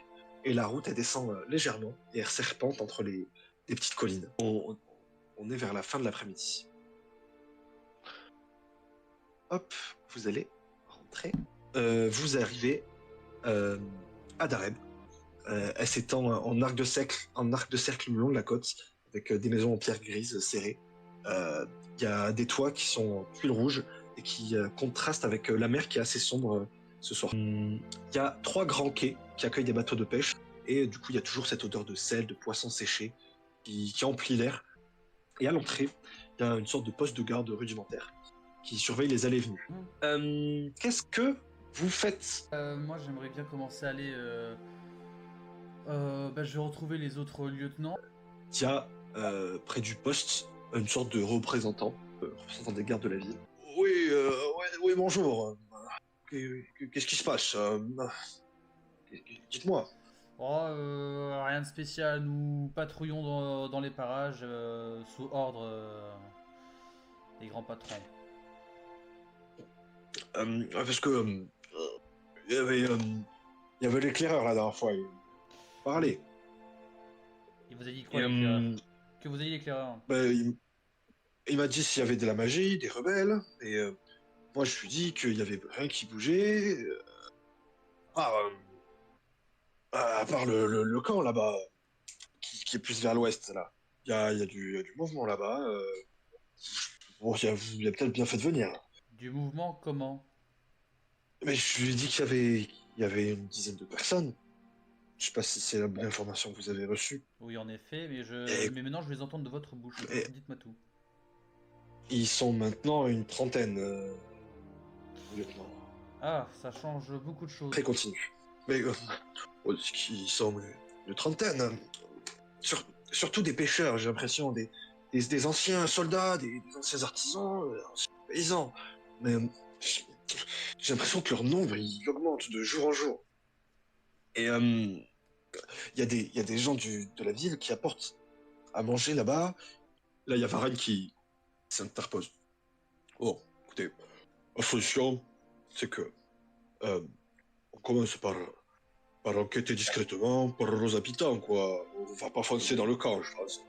et la route elle descend légèrement et elle serpente entre des petites collines. On est vers la fin de l'après-midi. Hop, vous allez rentrer. Vous arrivez à Dareb. Elle s'étend en arc de cercle le long de la côte, avec des maisons en pierre grise serrées. Il y a des toits qui sont en tuile rouge et qui contrastent avec la mer qui est assez sombre ce soir. Il y a 3 grands quais qui accueillent des bateaux de pêche et du coup il y a toujours cette odeur de sel, de poissons séchés qui emplit l'air. Et à l'entrée, il y a une sorte de poste de garde rudimentaire qui surveille les allées et venues. Qu'est-ce que vous faites? Moi, j'aimerais bien commencer à aller. Je vais retrouver les autres lieutenants. Il y a près du poste une sorte de représentant des gardes de la ville. Oui, bonjour. Qu'est-ce qui se passe? Dites-moi. Rien de spécial. Nous patrouillons dans les parages sous ordre des grands patrons. Parce que il y avait l'éclaireur la dernière fois. Il parlait. Il vous a dit quoi, l'éclaireur? Que vous ayez l'éclaireur? Il m'a dit s'il y avait de la magie, des rebelles, et moi je lui ai dit qu'il y avait rien qui bougeait. À part le camp là-bas, qui est plus vers l'ouest là. Il y a du mouvement là-bas. Bon, il a peut-être bien fait de venir. Du mouvement, comment? Mais je lui ai dit qu'il y avait une dizaine de personnes. Je sais pas si c'est la bonne information que vous avez reçue. Oui, en effet, mais maintenant je vais les entendre de votre bouche. Dites-moi tout. Ils sont maintenant une trentaine, lieutenant. Ah, ça change beaucoup de choses. Après, continue. Mais ils sont une trentaine. surtout des pêcheurs, j'ai l'impression, des anciens soldats, des anciens artisans, anciens paysans. Mais j'ai l'impression que leur nombre, il augmente de jour en jour. Et il y a des gens de la ville qui apportent à manger là-bas. Là, il y a Varane qui s'interpose. Oh, écoutez, la solution, c'est que on commence par enquêter discrètement par aux habitants, quoi. On va pas foncer dans le camp, je pense.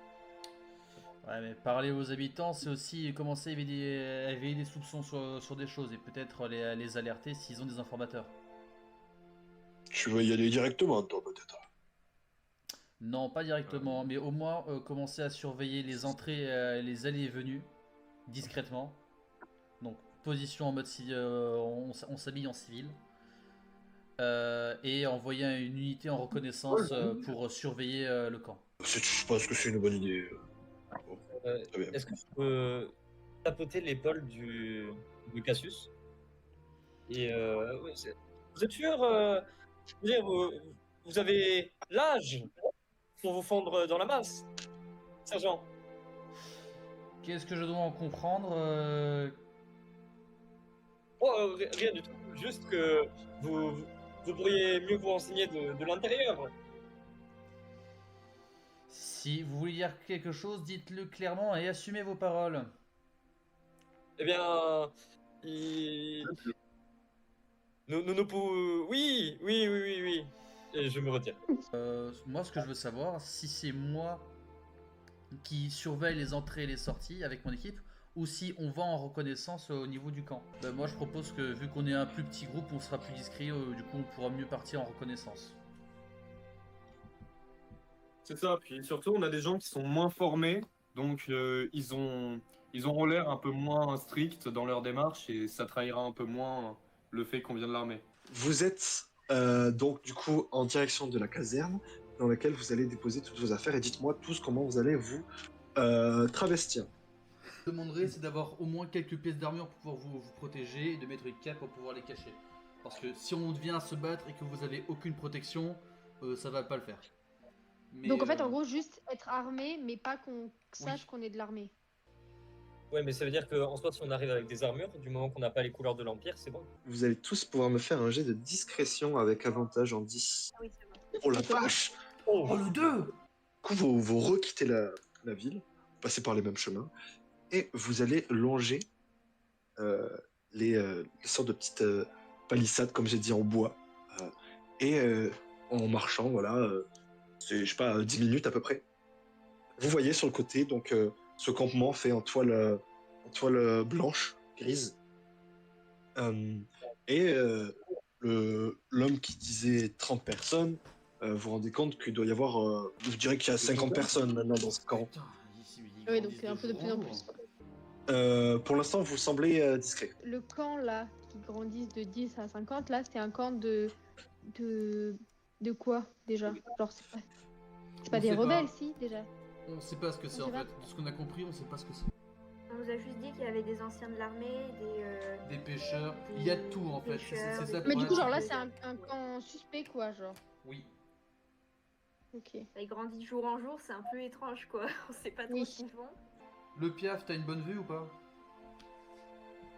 Ouais, mais parler aux habitants, c'est aussi commencer à éveiller des soupçons sur des choses et peut-être les alerter s'ils ont des informateurs. Tu veux y aller directement, toi, peut-être. Non, pas directement, mais au moins commencer à surveiller les entrées et les allées et venues discrètement. Donc, position en mode on s'habille en civil. Et envoyer une unité en reconnaissance pour surveiller le camp. Je pense que c'est une bonne idée. Bon, très bien. Est-ce que je peux tapoter l'épaule de Cassius? Et ouais, vous êtes sûr je veux dire, vous avez l'âge pour vous fondre dans la masse, sergent? Qu'est-ce que je dois en comprendre Oh, rien du tout. Juste que vous, vous pourriez mieux vous renseigner de l'intérieur. Si vous voulez dire quelque chose, dites-le clairement et assumez vos paroles. Eh bien, nous pouvons... Oui, oui, oui, oui, oui. Et je me retire. Moi, ce que je veux savoir, si c'est moi qui surveille les entrées et les sorties avec mon équipe, ou si on va en reconnaissance au niveau du camp. Moi, je propose que vu qu'on est un plus petit groupe, on sera plus discret, du coup, on pourra mieux partir en reconnaissance. C'est ça, puis surtout, on a des gens qui sont moins formés, donc ils auront l'air un peu moins stricts dans leur démarche et ça trahira un peu moins le fait qu'on vient de l'armée. Vous êtes donc du coup en direction de la caserne dans laquelle vous allez déposer toutes vos affaires et dites-moi tous comment vous allez vous travestir. Ce que je demanderais, c'est d'avoir au moins quelques pièces d'armure pour pouvoir vous protéger et de mettre une cape pour pouvoir les cacher. Parce que si on vient se battre et que vous avez aucune protection, ça va pas le faire. Mais, Donc en fait, en gros, juste être armé, mais pas qu'on sache qu'on est de l'armée. Ouais, mais ça veut dire qu'en soi, si on arrive avec des armures, du moment qu'on n'a pas les couleurs de l'Empire, c'est bon. Vous allez tous pouvoir me faire un jet de discrétion avec avantage en 10. Ah oui, c'est bon. Oh la vache! Oh, le 2! Du coup, vous requittez la ville, vous passez par les mêmes chemins, et vous allez longer les sortes de petites palissades, comme j'ai dit, en bois. Et en marchant, voilà, c'est, je sais pas, 10 minutes à peu près. Vous voyez sur le côté, donc, ce campement fait en toile blanche, grise. Et l'homme qui disait 30 personnes, vous vous rendez compte qu'il doit y avoir, je dirais qu'il y a 50 personnes maintenant dans ce camp. Putain, Oui, donc un peu de plus en plus. Pour l'instant, vous semblez discret. Le camp là, qui grandit de 10 à 50, là, c'est un camp de quoi déjà? Genre, c'est pas On des sait rebelles, pas. si, déjà. On sait pas ce que c'est On en sait pas. fait. De ce qu'on a compris, on sait pas ce que c'est. On nous a juste dit qu'il y avait des anciens de l'armée, Des pêcheurs, il y a de tout en fait. Pêcheurs, C'est ça le Mais du coup, problème, genre là, c'est c'est un camp suspect, quoi, genre. que- Oui. Ok. ça grandit de jour en jour, c'est un peu étrange quoi. On sait pas trop Oui. ce qu'ils font. Le Piaf, t'as une bonne vue ou pas?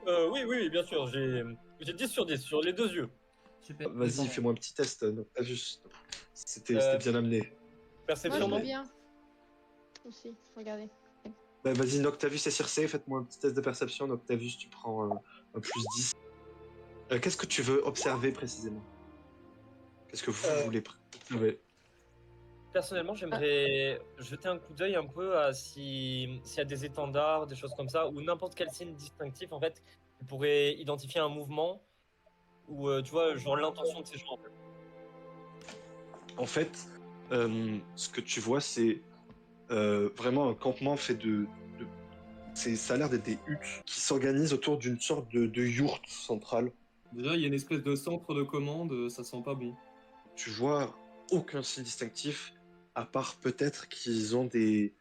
Oui, oui, bien sûr, j'ai 10 sur 10, sur les 2 yeux. Super. Vas-y, fais-moi un petit test, Noctavius. C'était Euh, bien amené. Moi, Perception, je non? veux bien. Aussi, regardez. Bah, vas-y, Noctavius et Circé, faites-moi un petit test de perception. Noctavius, tu prends un plus 10. Qu'est-ce que tu veux observer précisément? Qu'est-ce que vous voulez observer? Personnellement, j'aimerais jeter un coup d'œil un peu à s'il y a des étendards, des choses comme ça, ou n'importe quel signe distinctif, en fait, qui pourrait identifier un mouvement, ou tu vois, genre l'intention de ces gens. En fait, ce que tu vois, c'est vraiment un campement fait ça a l'air d'être des huttes qui s'organisent autour d'une sorte de yourte centrale. Déjà, il y a une espèce de centre de commande, ça sent pas bon. Tu vois aucun signe distinctif, à part peut-être qu'ils ont des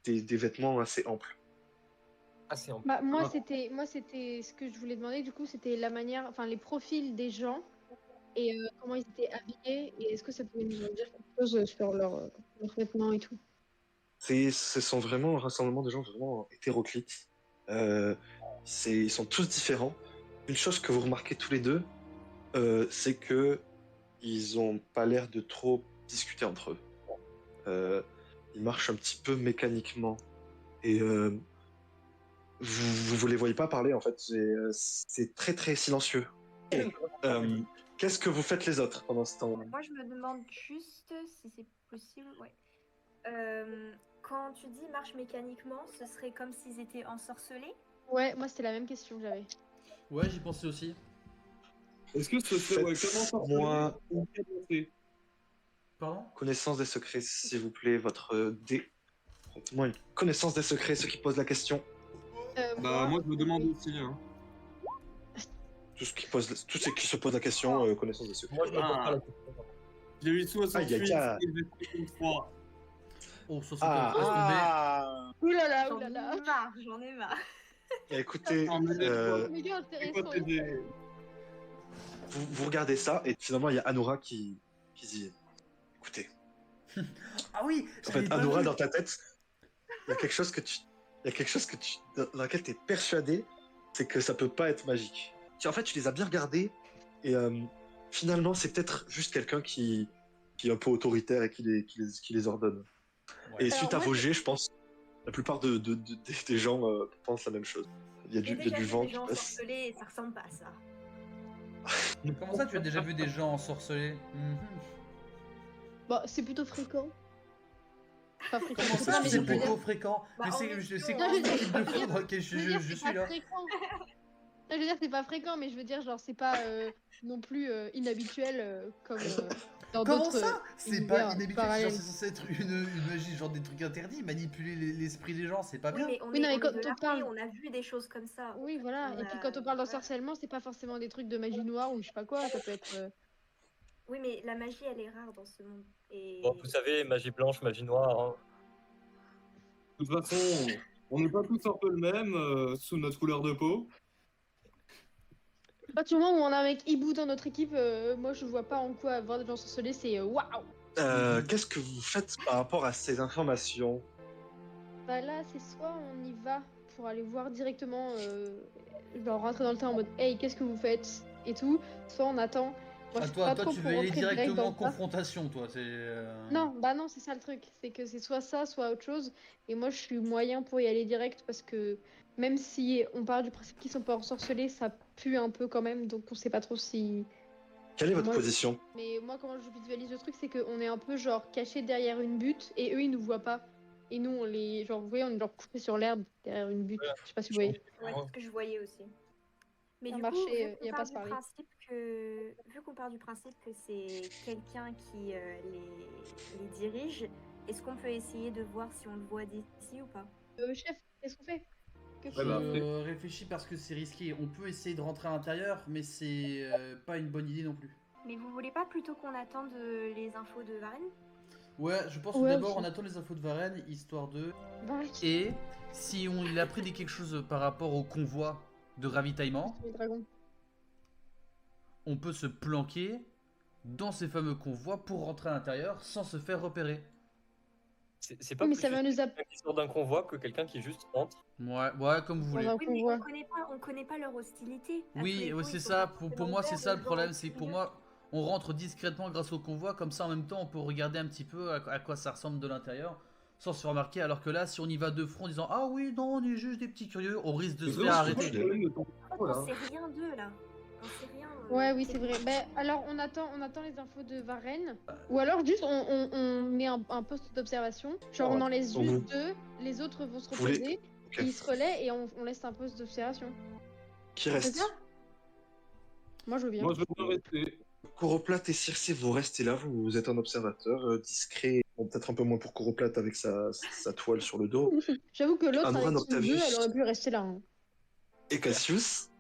vêtements assez amples. Ah, c'est en Bah, moi, c'était ce que je voulais demander, du coup, c'était la manière, enfin, les profils des gens et comment ils étaient habillés et est-ce que ça pouvait nous en dire quelque chose sur leur leurs vêtements et tout. Ce sont vraiment un rassemblement de gens vraiment hétéroclites. Ils sont tous différents. Une chose que vous remarquez tous les deux, c'est que ils ont pas l'air de trop discuter entre eux. Ils marchent un petit peu mécaniquement. Et vous les voyez pas parler, en fait. C'est très très silencieux. Euh, Qu'est-ce que vous faites les autres pendant ce temps? Moi, je me demande juste si c'est possible. Ouais. Quand tu dis marche mécaniquement, ce serait comme s'ils étaient ensorcelés? Ouais, moi c'était la même question que j'avais. Ouais, j'y pensais aussi. Est-ce que ce serait Faites-moi ou cadencer? Pardon? connaissance des secrets, s'il vous plaît, votre dé. Faites-moi une connaissance des secrets, ceux qui posent la question. Bah, moi, je me demande aussi. Hein. Tous ceux qui se posent la question, connaissance des secrets. Moi, je me pose pas Ah. la question. J'ai eu 68 Aïe, aïe, aïe. et j'ai 63. Oh, 74, Ah, laisse tomber. ah. Oulala, J'en oulala. ai marre, j'en ai marre. Écoutez, Ah, mais Méga C'est quoi intéressant. tes dés? vous regardez ça, et finalement, il y a Anoura qui dit écoutez, Ah oui, en j'avais fait, pas Anoura, vu. dans ta tête, il y a quelque chose dans laquel tu es persuadé, c'est que ça peut pas être magique. En fait, tu les as bien regardés, et finalement, c'est peut-être juste quelqu'un qui est un peu autoritaire et qui les ordonne. Ouais. Et suite à Alors, vos moi, jets, je pense, la plupart des gens pensent la même chose. Il y a J'ai du déjà vu vent des qui gens passe. ensorcelés et ça ressemble pas à ça. Comment ça, tu as déjà vu des gens ensorcelés? Mhm. bah, c'est plutôt fréquent. Pas fréquent, Comment c'est ça, pas, mais c'est je veux dire- plutôt fréquent? Bah, Mais en c'est mission, c'est hein. quoi Non, je veux le dire- type de four dans lequel je veux dire, je c'est suis pas là? fréquent. Non, je veux dire, c'est pas fréquent, mais je veux dire, genre, c'est pas non plus inhabituel comme dans Comment d'autres ça? C'est pas univers inhabituel, c'est genre parallèles. c'est censé être une magie, genre des trucs interdits, manipuler l'esprit des gens, c'est pas Oui, bien. mais on Oui, non, est, mais on est quand de on l'armée, parle- on a vu des choses comme ça. Oui, voilà. On Et puis a- quand on parle voilà. d'ensorcellement, c'est pas forcément des trucs de magie noire ou je sais pas quoi. Ça peut être. Oui, mais la magie, elle est rare dans ce monde. Et Bon, vous savez, magie blanche, magie noire. Hein. De toute façon, on n'est pas tous un peu le même sous notre couleur de peau. À partir du moment où on a un mec hibou dans notre équipe, moi je vois pas en quoi avoir des gens ensorcelés, c'est waouh! Qu'est-ce que vous faites par rapport à ces informations? Bah là, c'est soit on y va pour aller voir directement, genre rentrer dans le tas en mode hey, qu'est-ce que vous faites? Et tout, soit on attend. Moi je suis pas Toi, trop tu pour veux aller rentrer direct dans directement le en tas. confrontation, toi. C'est. Non, bah non, c'est ça le truc. C'est que c'est soit ça, soit autre chose. Et moi, je suis moyen pour y aller direct parce que même si on part du principe qu'ils sont pas ensorcelés, ça pue un peu quand même. Donc on sait pas trop si. Quelle est votre Moi, position? Mais moi, comment je visualise le truc, c'est qu'on est un peu genre caché derrière une butte et eux, ils nous voient pas. Et nous, on les. Genre, vous voyez, on est genre couché sur l'herbe derrière une butte. Je sais pas si vous voyez. ouais, c'est ce que je voyais aussi. Mais Ça du marchait, coup, vu y qu'on a part pas à se du parler. principe que c'est quelqu'un qui les dirige, est-ce qu'on peut essayer de voir si on le voit d'ici ou pas? Chef, qu'est-ce qu'on fait? Que Ouais, bah, après- Je réfléchis parce que c'est risqué. On peut essayer de rentrer à l'intérieur, mais c'est pas une bonne idée non plus. Mais vous voulez pas plutôt qu'on attende les infos de Varenne? Ouais, je pense que Ouais, d'abord aussi. on attend les infos de Varenne, histoire de. Bah, Et si il a appris quelque chose par rapport au convoi de ravitaillement, les dragons. on peut se planquer dans ces fameux convois pour rentrer à l'intérieur sans se faire repérer. C'est pas Oui, mais plus ça va nous suspect quelqu'un qui sort d'un convoi que quelqu'un qui juste entre. Ouais, comme vous Dans voulez. un Oui, mais convoi. on connaît pas leur hostilité. À tous Oui, les ouais, coups, c'est ils sont ça. pas Pour forcément moi, c'est ouverts ça aux le gens problème. C'est que pour extérieurs. moi, on rentre discrètement grâce au convoi. Comme ça, en même temps, on peut regarder un petit peu à quoi ça ressemble de l'intérieur sans se faire remarquer. Alors que là, si on y va de front en disant ah oui, non, on est juste des petits curieux, on risque de se faire C'est quoi arrêter. le problème de ton En fait, voilà. on sait rien d'eux là. On sait rien. Ouais, oui, c'est vrai. Ben, alors, on attend les infos de Varenne. Ou alors, juste, on met un poste d'observation. Genre, on en laisse Donc, juste deux. Les autres vont se Vous voulez- reposer. Ok. Et ils se relaient et on laisse un poste d'observation. Qui On fait reste? ça Moi, je veux bien. Moi, je veux bien rester. Coroplate et Circé, vous restez là, vous êtes un observateur discret. Bon, peut-être un peu moins pour Coroplate avec sa toile sur le dos. J'avoue que l'autre, Anoura avec son Noctavius. jeu, elle aurait pu rester là. Hein. Et Cassius,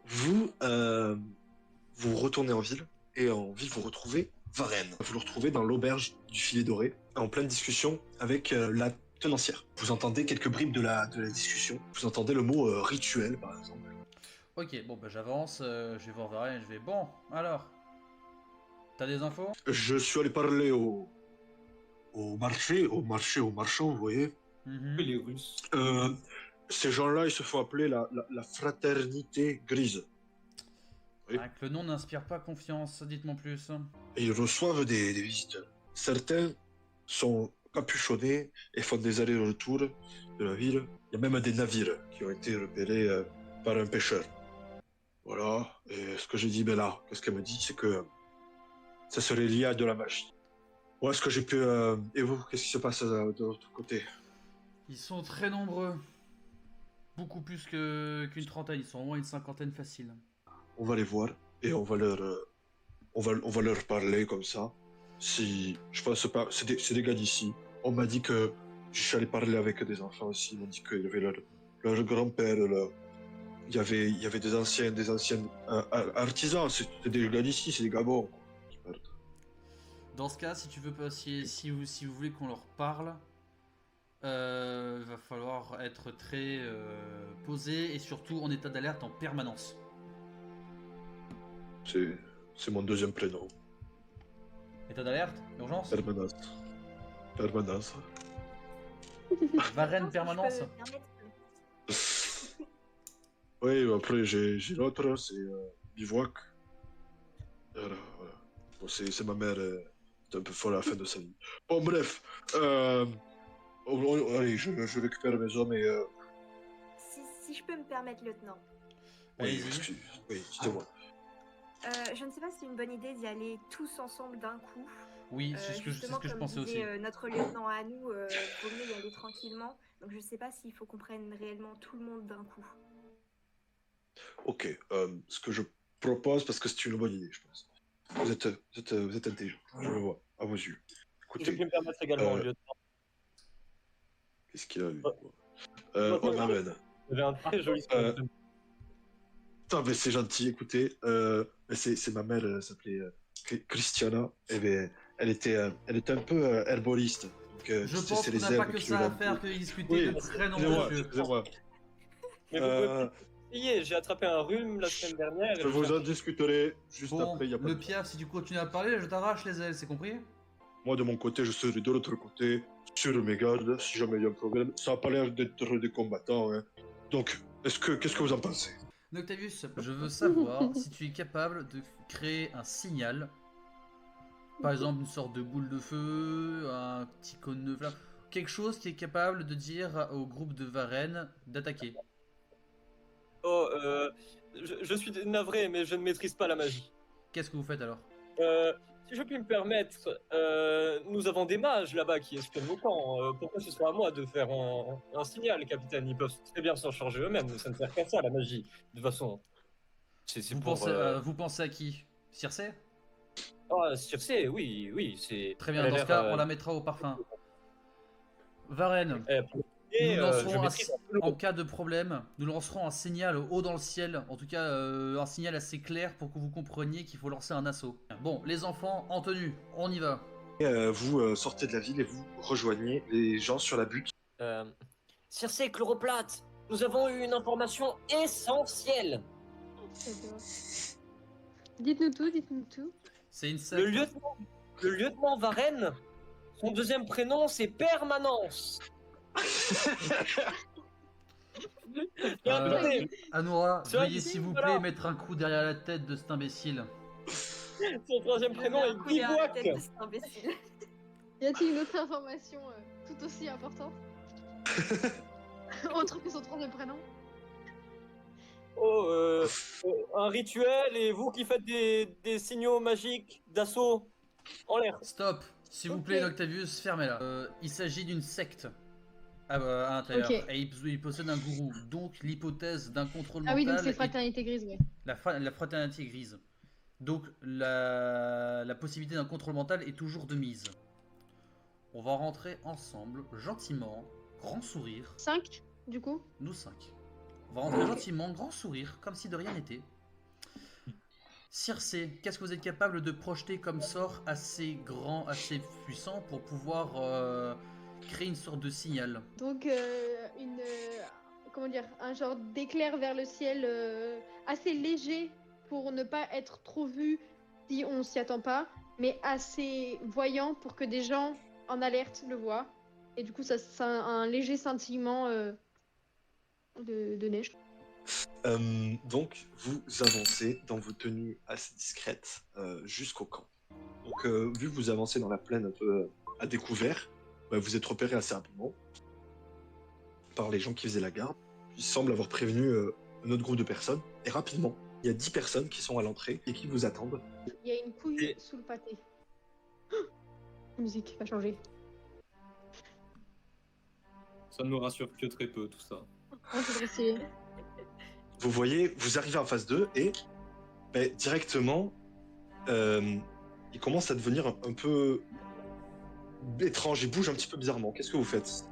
vous retournez en ville, et en ville, vous retrouvez Varenne. Vous le retrouvez dans l'auberge du Filet Doré, en pleine discussion avec la tenancière. Vous entendez quelques bribes de la discussion. Vous entendez le mot rituel, par exemple. Ok, bon, bah j'avance. Je vais voir Varenne. Je vais. Bon, alors. T'as des infos? Je suis allé parler au au marchand, vous voyez. Mhm. Les Russes. Ces gens-là, ils se font appeler la fraternité grise. Oui. Ah, que le nom n'inspire pas confiance, dites-moi plus. Et ils reçoivent des visiteurs. Certains sont capuchonnés et font des allers-retours de la ville. Il y a même des navires qui ont été repérés par un pêcheur. Voilà. Et ce que j'ai dit, ben là, qu'est-ce qu'elle me dit, c'est que ça serait lié à de la magie. Où est-ce que j'ai pu... Et vous, qu'est-ce qui se passe de l'autre côté? Ils sont très nombreux. Beaucoup plus qu'une trentaine, ils sont au moins une cinquantaine facile. On va les voir et on va leur parler comme ça. Si je pense pas, c'est des gars d'ici. On m'a dit que je suis allé parler avec des enfants aussi. Ils m'ont dit qu'il y avait leur grand-père, il y avait des anciens artisans. C'est des gars d'ici, c'est des gars bons. Dans ce cas, si tu veux pas, si vous voulez qu'on leur parle, va falloir être très posé et surtout en état d'alerte en permanence. C'est mon deuxième prénom. État d'alerte, urgence. Permanence. Varenne Je pense que je permanence. peux me permettre- Oui, après j'ai l'autre, c'est Bivouac. Voilà. Bon, c'est ma mère, c'est un peu folle à la fin de sa vie. Bon, bref. Allez, je récupère mes hommes et... Si je peux me permettre, lieutenant. Oui, Allez-y. excuse. Oui, dites-moi. Je ne sais pas si c'est une bonne idée d'y aller tous ensemble d'un coup. Oui, c'est ce que Justement, je comme pensais aussi. disait notre lieutenant à nous, vaut mieux y aller tranquillement. Donc je ne sais pas s'il faut qu'on prenne réellement tout le monde d'un coup. Ok, ce que je propose, parce que c'est une bonne idée, je pense. Vous êtes intelligent, je le vois, à vos yeux. Si je Écoutez, puis me permettre également, euh, lieutenant. qu'est-ce qu'il a eu Ouais. On amène. Vous avez un très joli Euh, sourire. Putain, mais c'est gentil, écoutez. Mais c'est ma mère, elle s'appelait Christiana. Et ben, elle était un peu herboriste. Donc, Je pense c'est qu'on les n'a pas herbes que qui ça lui à donnent faire tout. que discuter Oui, de prénoms, excusez-moi, monsieur. excusez-moi. Mais vous pouvez Euh, essayer, j'ai attrapé un rhume la semaine dernière. et je vous en discuterai juste Bon, après, il y a pas le de... piaf, si tu continues à parler, je t'arrache les ailes, c'est compris? Moi, de mon côté, je serai de l'autre côté, sur mes gardes, si jamais il y a un problème. Ça n'a pas l'air d'être des combattants, hein. Donc, qu'est-ce que vous en pensez? Noctavius, je veux savoir si tu es capable de créer un signal, par exemple une sorte de boule de feu, un petit cône de flamme, quelque chose qui est capable de dire au groupe de Varenne d'attaquer. Oh, je suis navré, mais je ne maîtrise pas la magie. Qu'est-ce que vous faites alors? Si je puis me permettre, nous avons des mages là-bas qui espionnent nos camps. Pourquoi ce serait à moi de faire un signal, capitaine? Ils peuvent très bien s'en charger eux-mêmes. Ça ne sert qu'à ça, la magie. De toute façon, c'est Vous pour... pensez à qui? Circé? Ah, Circé, oui, c'est... Très bien, elle a dans ce l'air, cas, on la mettra au parfum. Varenne, et, nous lancerons je maîtrise en cas de problème, nous lancerons un signal haut dans le ciel, en tout cas un signal assez clair pour que vous compreniez qu'il faut lancer un assaut. Bon, les enfants, en tenue, on y va. Vous sortez de la ville et vous rejoignez les gens sur la butte. Circé, Chloroplathe, nous avons eu une information essentielle. J'adore. Dites-nous tout, dites-nous tout. C'est une secte. Le lieutenant Varenne, son deuxième prénom, c'est Permanence. Regardez, Anoura, C'est veuillez un s'il vous voilà. plaît mettre un coup derrière la tête de cet imbécile. son troisième prénom est Bivouac. C'est imbécile. Y a-t-il une autre information tout aussi importante autre que son troisième prénom? Oh, un rituel et vous qui faites des signaux magiques d'assaut en l'air. Stop, s'il vous Ok. plaît, Noctavius, fermez-la. Il s'agit d'une secte à l'intérieur, Ok. et il possède un gourou. Donc l'hypothèse d'un contrôle Ah oui, donc mental c'est est Fraternité Grise, ouais. la fraternité grise. Donc la possibilité d'un contrôle mental est toujours de mise. On va rentrer ensemble, gentiment, grand sourire, 5, du coup? nous 5. On va rentrer gentiment, grand sourire, comme si de rien n'était. Circé, qu'est-ce que vous êtes capable de projeter comme sort assez grand, assez puissant pour pouvoir créer une sorte de signal? Donc, comment dire, un genre d'éclair vers le ciel assez léger pour ne pas être trop vu si on s'y attend pas, mais assez voyant pour que des gens en alerte le voit. Et du coup, ça c'est un léger scintillement de neige. Donc, vous avancez dans vos tenues assez discrètes jusqu'au camp. Donc, vu que vous avancez dans la plaine un peu à découvert, bah, vous êtes repéré assez rapidement par les gens qui faisaient la garde. Ils semblent avoir prévenu un autre groupe de personnes. Et rapidement, il y a 10 personnes qui sont à l'entrée et qui vous attendent. Il y a une couille Et- sous le pâté. La musique va changer. Ça ne nous rassure que très peu, tout ça. Ouais, c'est très stylé. Vous voyez, vous arrivez en phase 2 et bah, directement, il commence à devenir un peu étrange. Il bouge un petit peu bizarrement. Qu'est-ce que vous faites?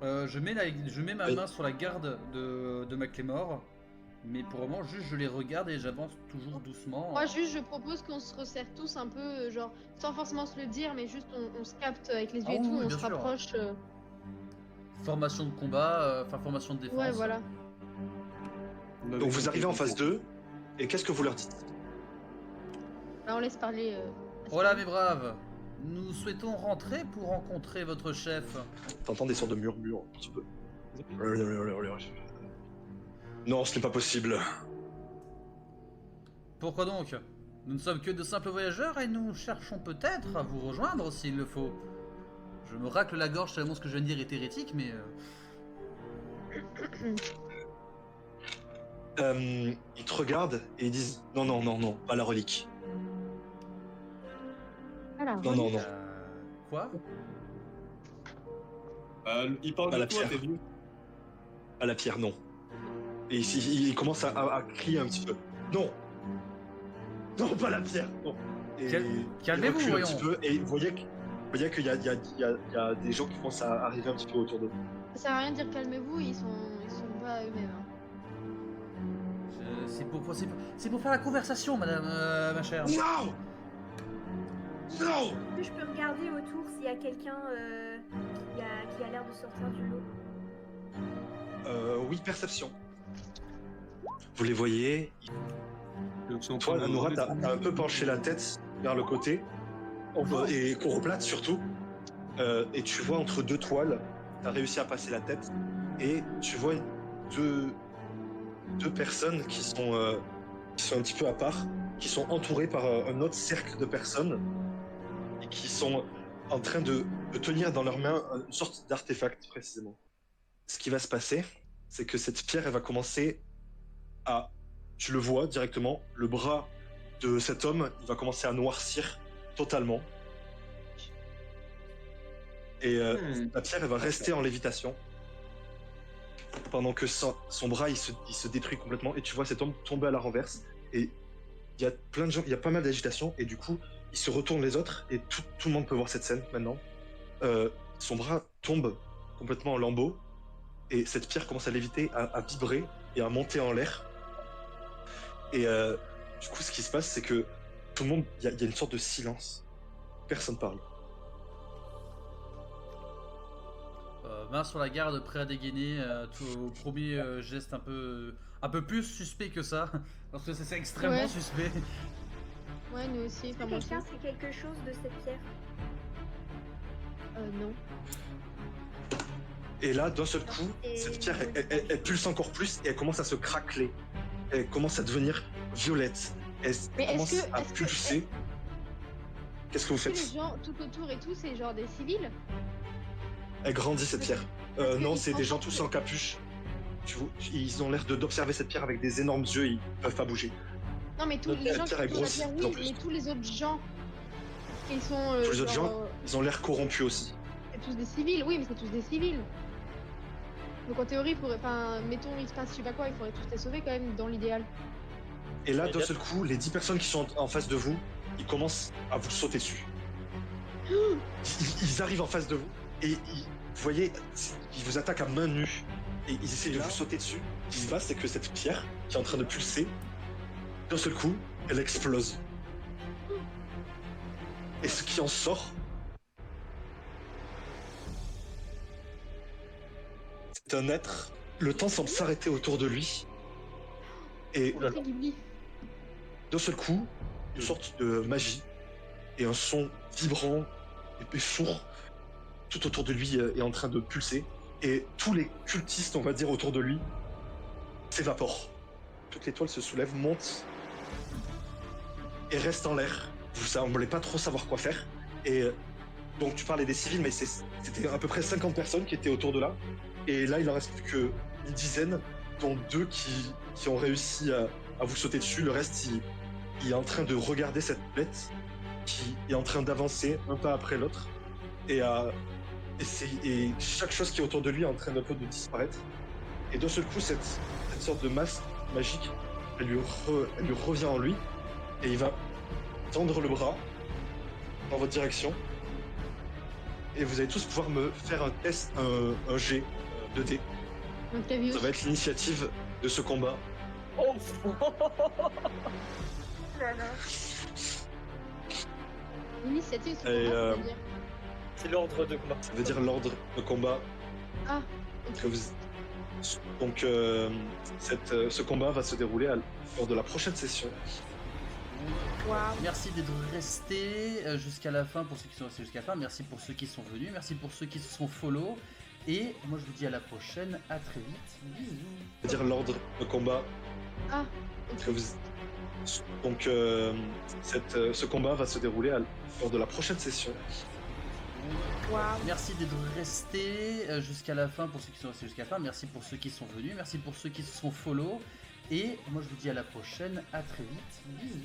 Je mets ma main sur la garde de Macklemore, mais pour le moment, juste je les regarde et j'avance toujours doucement. Moi, juste, je propose qu'on se resserre tous un peu, genre, sans forcément se le dire, mais juste on se capte avec les yeux Ah et tout, oui, on bien se sûr. rapproche. Formation de combat, enfin formation de défense. Ouais, voilà. Donc vous arrivez en phase 2 et qu'est-ce que vous leur dites? Là, on laisse parler. Voilà mes braves, nous souhaitons rentrer pour rencontrer votre chef. T'entends des sortes de murmures un petit peu. Non, ce n'est pas possible. Pourquoi donc? Nous ne sommes que de simples voyageurs et nous cherchons peut-être à vous rejoindre s'il le faut. Je me racle la gorge tellement ce que je viens de dire est hérétique, mais... Ils te regardent et ils disent non, non, non, non, pas la relique. Alors, Non, non, non. Quoi? Il parle Pas de la toi, pierre. t'es vieux. Pas la pierre, non. Et il commence à crier un petit peu. Non. Non, pas la pierre, non. Et Calmez-vous, il recule un voyons. petit peu et vous voyez qu'il y a des gens qui commencent à arriver un petit peu autour d'eux. ça sert à rien de dire calmez-vous, ils sont pas eux-mêmes. Hein. C'est pour faire la conversation, madame, ma chère. Non. Non. Est-ce que je peux regarder autour s'il y a quelqu'un qui a l'air de sortir du lot? Oui, perception. Vous les voyez. Toi, Anoura, t'as un peu penché la tête vers le côté, et Coroplate surtout, et tu vois entre deux toiles, t'as réussi à passer la tête, et tu vois deux personnes qui sont un petit peu à part, qui sont entourées par un autre cercle de personnes, et qui sont en train de tenir dans leurs mains une sorte d'artefact précisément. Ce qui va se passer, c'est que cette pierre, elle va commencer à... Tu le vois directement, le bras de cet homme, il va commencer à noircir totalement. Et la pierre, elle va rester en lévitation. Pendant que son bras, il se détruit complètement. Et tu vois cet homme tomber à la renverse. Et il y a plein de gens, il y a pas mal d'agitation. Et du coup, ils se retournent les autres. Et tout le monde peut voir cette scène maintenant. Son bras tombe complètement en lambeaux. Et cette pierre commence à léviter, à vibrer et à monter en l'air. Et du coup, ce qui se passe, c'est que tout le monde, il y a une sorte de silence. Personne parle. Main sur la garde, prêt à dégainer, au premier geste un peu plus suspect que ça, parce que c'est extrêmement Ouais. suspect. Ouais, nous aussi. Est-ce Enfin, que moi quelqu'un aussi. sait quelque chose de cette pierre? Non. Et là, d'un seul coup, Et- cette pierre, elle pulse encore plus et elle commence à se craqueler. Elle commence à devenir violette. Elle Mais commence est-ce que- à est-ce que- pulser. Qu'est-ce que vous Est-ce que faites? les gens tout autour et tout, c'est genre des civils? Elle grandit cette pierre. Parce que Non, ils c'est sont des gens sortis. tous en capuche. Ils ont l'air d'observer cette pierre avec des énormes yeux, ils peuvent pas bouger. Non, mais tous Donc, les la gens qui pierre est entourent la grosse, pierre, de plus en oui, plus. mais tous les autres gens qui sont. Tous les autres genre, gens Ils ont l'air corrompus aussi. c'est tous des civils, oui, mais c'est tous des civils. Donc en théorie, il faudrait. Enfin, mettons, il se passe je sais pas quoi, il faudrait tous les sauver quand même dans l'idéal. Et là, d'un seul coup, les 10 personnes qui sont en face de vous, ils commencent à vous sauter dessus. Ils arrivent en face de vous et vous voyez, ils vous attaquent à main nue et ils essaient de vous sauter dessus. Ce qui se passe, c'est que cette pierre qui est en train de pulser, d'un seul coup, elle explose. Et ce qui en sort, c'est un être. Le temps semble s'arrêter autour de lui. Et Ouh là là. C'est Ghibli. d'un seul coup, une sorte de magie et un son vibrant et sourd tout autour de lui est en train de pulser. Et tous les cultistes, on va dire, autour de lui s'évaporent. Toute l'étoile se soulève, monte et reste en l'air. Vous semblez pas trop savoir quoi faire. Et donc tu parlais des civils, mais c'était à peu près 50 personnes qui étaient autour de là. Et là, il en reste plus qu'une dizaine, dont 2 qui ont réussi à vous sauter dessus. Le reste, il est en train de regarder cette bête qui est en train d'avancer un pas après l'autre. Et chaque chose qui est autour de lui est en train d'un peu de disparaître. Et d'un seul coup, cette sorte de masse magique, elle lui revient en lui. Et il va tendre le bras dans votre direction. Et vous allez tous pouvoir me faire un test, un G de dés. Octavius. Ça va être l'initiative de ce combat. Oh L'initiative, c'est Et, quoi, ça veut dire? C'est l'ordre de combat. Ça veut dire l'ordre de combat. Ah, Que vous... Donc, ce combat va se dérouler lors de la prochaine session. Waouh. Merci d'être restés jusqu'à la fin pour ceux qui sont restés jusqu'à la fin. Merci pour ceux qui sont venus. Merci pour ceux qui se sont follow. Et moi je vous dis à la prochaine. À très vite. Bisous. Ça veut dire l'ordre de combat. ah. Que vous... Donc, ce combat va se dérouler lors de la prochaine session. Waouh. Merci d'être restés jusqu'à la fin pour ceux qui sont restés jusqu'à la fin. Merci pour ceux qui sont venus. Merci pour ceux qui se sont follow. Et moi je vous dis à la prochaine. À très vite. Bisous.